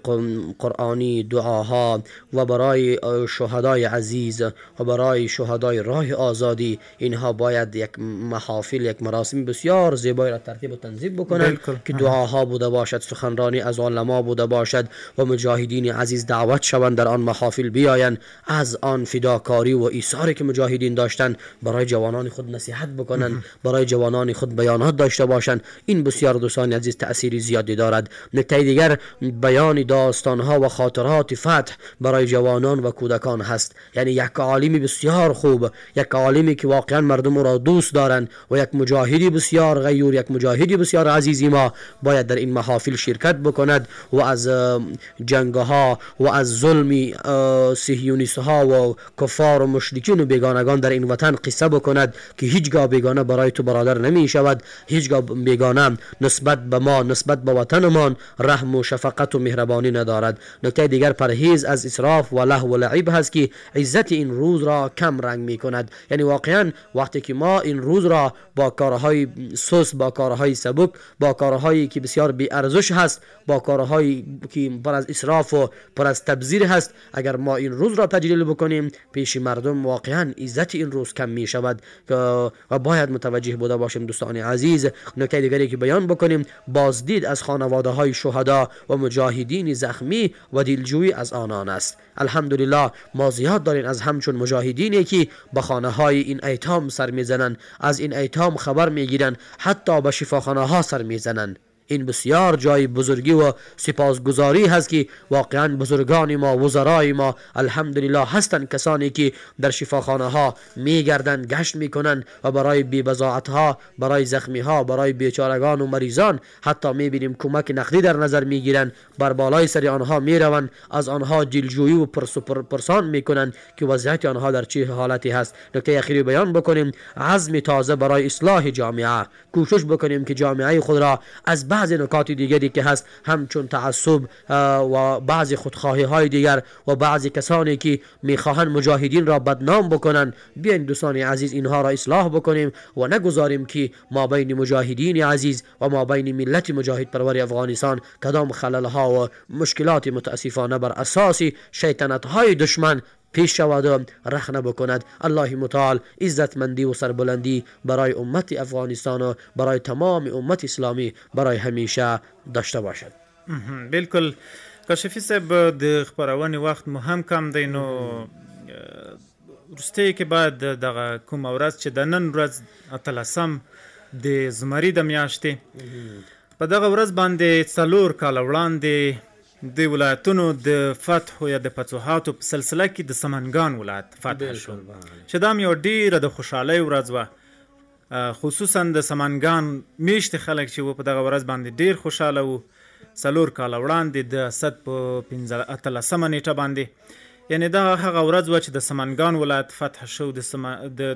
قرآنی، دعاها و برای شهدای عزیز و برای شهدای راه آزادی، اینها باید یک محافل، یک مراسم بسیار زیبایی را ترتیب و تنظیم بکنند که دعاها بوده باشد، سخنرانی از علما بوده باشد و مجاهدین عزیز دعوت شوند در آن محافل بیایند، از آن فداکاری و ایثاری که مجاهدین داشتند برای جوانان خود نصیحت بکنن، برای جوانان خود بیانات داشته باشند. این بسیار دوستان عزیز تأثیری زیادی دارد. نکته دیگر بیان داستانها و خاطرات فتح برای جوانان و کودکان هست. یعنی یک عالمی بسیار خوب، یک عالمی که واقعا مردم را دوست دارند و یک مجاهدی بسیار غیور، یک مجاهدی بسیار عزیزی ما باید در این محافل شرکت بکند و از جنگها و از ظلم صهیونیستها و کفار و مشرکین و بیگانگان در این وطن قصه بکند که هیچگاه بیگانه برای تو برادر نمی شود، هیچگاه بیگانه نسبت به ما، نسبت به وطنمان رحم و شفقت و مهربانی ندارد. نکته دیگر پرهیز از اسراف و لهو و لعب هست که عزت این روز را کم رنگ می کند. یعنی واقعا وقتی که ما این روز را با کارهای سوس، با کارهای سبک، با کارهایی که بسیار بی ارزش هست، با کارهایی که پر از اسراف و پر از تبذیر هست، اگر ما این روز را تجلیل بکنیم پیش مردم، واقعا عزت این روز کم می شود. شود و باید متوجه بوده باشیم. دوستان عزیز، نکته دیگری که بیان بکنیم، بازدید از خانواده های شهدا و مجاهدین زخمی و دلجویی از آنان است. الحمدلله ما زیاد داریم از همچون مجاهدینی که به خانه های این ایتام سر میزنن، از این ایتام خبر میگیرن، حتی به شفاخانه ها سر میزنن. این بسیار جای بزرگی و سپاسگزاری هست که واقعا بزرگان ما، وزرای ما الحمدلله هستند، کسانی که در شفاخانه ها میگردند، گشت میکنند و برای بی‌بضاعت ها، برای زخمی ها، برای بیچارگان و مریضان حتی میبینیم کمک نقدی در نظر میگیرند، بر بالای سر آنها میروند، از آنها دلجویی و پرسان میکنند که وضعیت آنها در چه حالتی هست. نکته اخیری بیان بکنیم، عزم تازه برای اصلاح جامعه، کوشش بکنیم که جامعه خود را از بعضی نکات دیگری که هست همچون تعصب و بعضی خودخواهی های دیگر و بعضی کسانی که میخواهند مجاهدین را بدنام بکنند، بیاین دوستان عزیز اینها را اصلاح بکنیم و نگذاریم که ما بین مجاهدین عزیز و ما بین ملت مجاهد پرور افغانستان کدام خلل ها و مشکلات متاسفانه بر اساس شیطنت های دشمن پیش شود و رخنه بکند. الله متعال عزتمندی و سربلندی برای امت افغانستان و برای تمام امت اسلامی برای همیشه داشته باشد. بالکل کاشفی صاحب، د خبرونې وخت مو هم کم دی، نو وروستۍ کې باید دغه کومه ورځ چې د نن ورځ 18 د زمري د میاشتې په دغه ورځ باندې 4 کاله وړاندې د ولایتونو د فتح یا د فتوحاتو په سلسله کې د سمنګان ولایت فتح شو، چې دا یو ډیره د خوشحالۍ ورځ وه. خصوصا د سمنګان میشتې خلک چې و په دغه ورځ باندې ډیر خوشحاله وو. 4 کاله وړاندې د اسد په 18 نیټه باندې، یعنی دا هغه ورځ وه چې د سمنګان ولایت فتح شو. د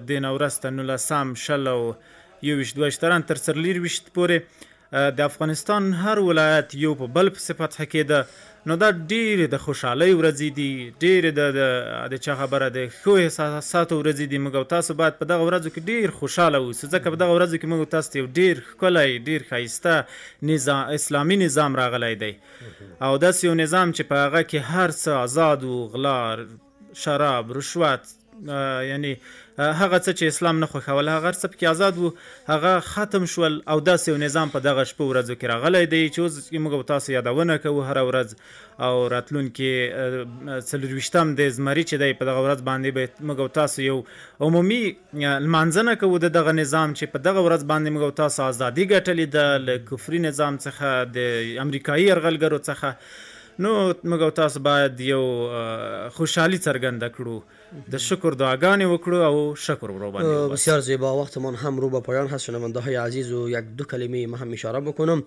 دې نه وروسته 19 شل او 21 تر 24 پورې د افغانستان هر ولایت یو په بل پسې فتح کېده. نو دا ډېرې د خوشحالۍ ورځې دي، ډېرې د چا خبره د ښو احساساتو ورځې دي. موږ او تاسو باید په دغه ورځو کې ډېر خوشحاله اوسو، ځکه په دغه ورځو کې موږ او تاسو ته یو ډېر ښکلی، ډېر ښایسته اسلامي نظام راغلی دی، او داسې یو نظام چې په هغه کې هر څه آزاد و، غلا، شراب، رشوت، یعنی هغه څه چې اسلام نه خوښول هغه څه پکې آزاد وو، هغه ختم شول. او داسې یو نظام په دغه شپو ورځو کې راغلی دی چې اوس موږ او تاسو یادونه کوو هره ورځ، او راتلونکي 24 د زمري چې دی په دغه ورځ باندې به موږ او تاسو یو عمومي لمانځنه کوو د دغه نظام چې په دغه ورځ باندې موږ او تاسو ازادي ګټلې ده له کفري نظام څخه، د امریکایي یرغلګرو څخه. نو موږ او تاسو باید یو خوشحالي څرګنده کړو، د شکر دعاګانې وکړو او شکر ورو باندې. بسیار زیبا، وقتمان هم رو به پایان هست. شنونده های عزیز و یک دو کلمه ما هم اشاره بکنم.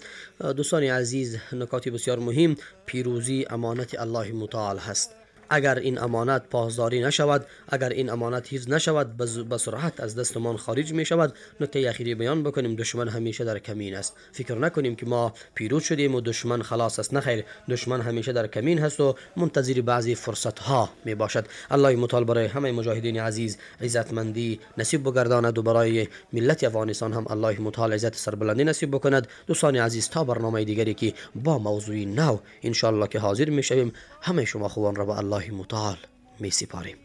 دوستان عزیز، نکاتی بسیار مهم، پیروزی امانت الله متعال هست. اگر این امانت پاسداری نشود، اگر این امانت حفظ نشود، به سرعت از دستمان خارج می شود. نکته اخیری بیان بکنیم، دشمن همیشه در کمین است. فکر نکنیم که ما پیروز شدیم و دشمن خلاص است. نخیر، دشمن همیشه در کمین هست و منتظر بعضی فرصت ها می باشد. الله متعال برای همه مجاهدین عزیز عزتمندی نصیب بگرداند و برای ملت افغانستان هم الله متعال عزت سربلندی نصیب بکند. دوستان عزیز، تا برنامه دیگری که با موضوع نو ان شاء الله که حاضر می شویم، همه شما خوان را به الله متعال می سپاریم.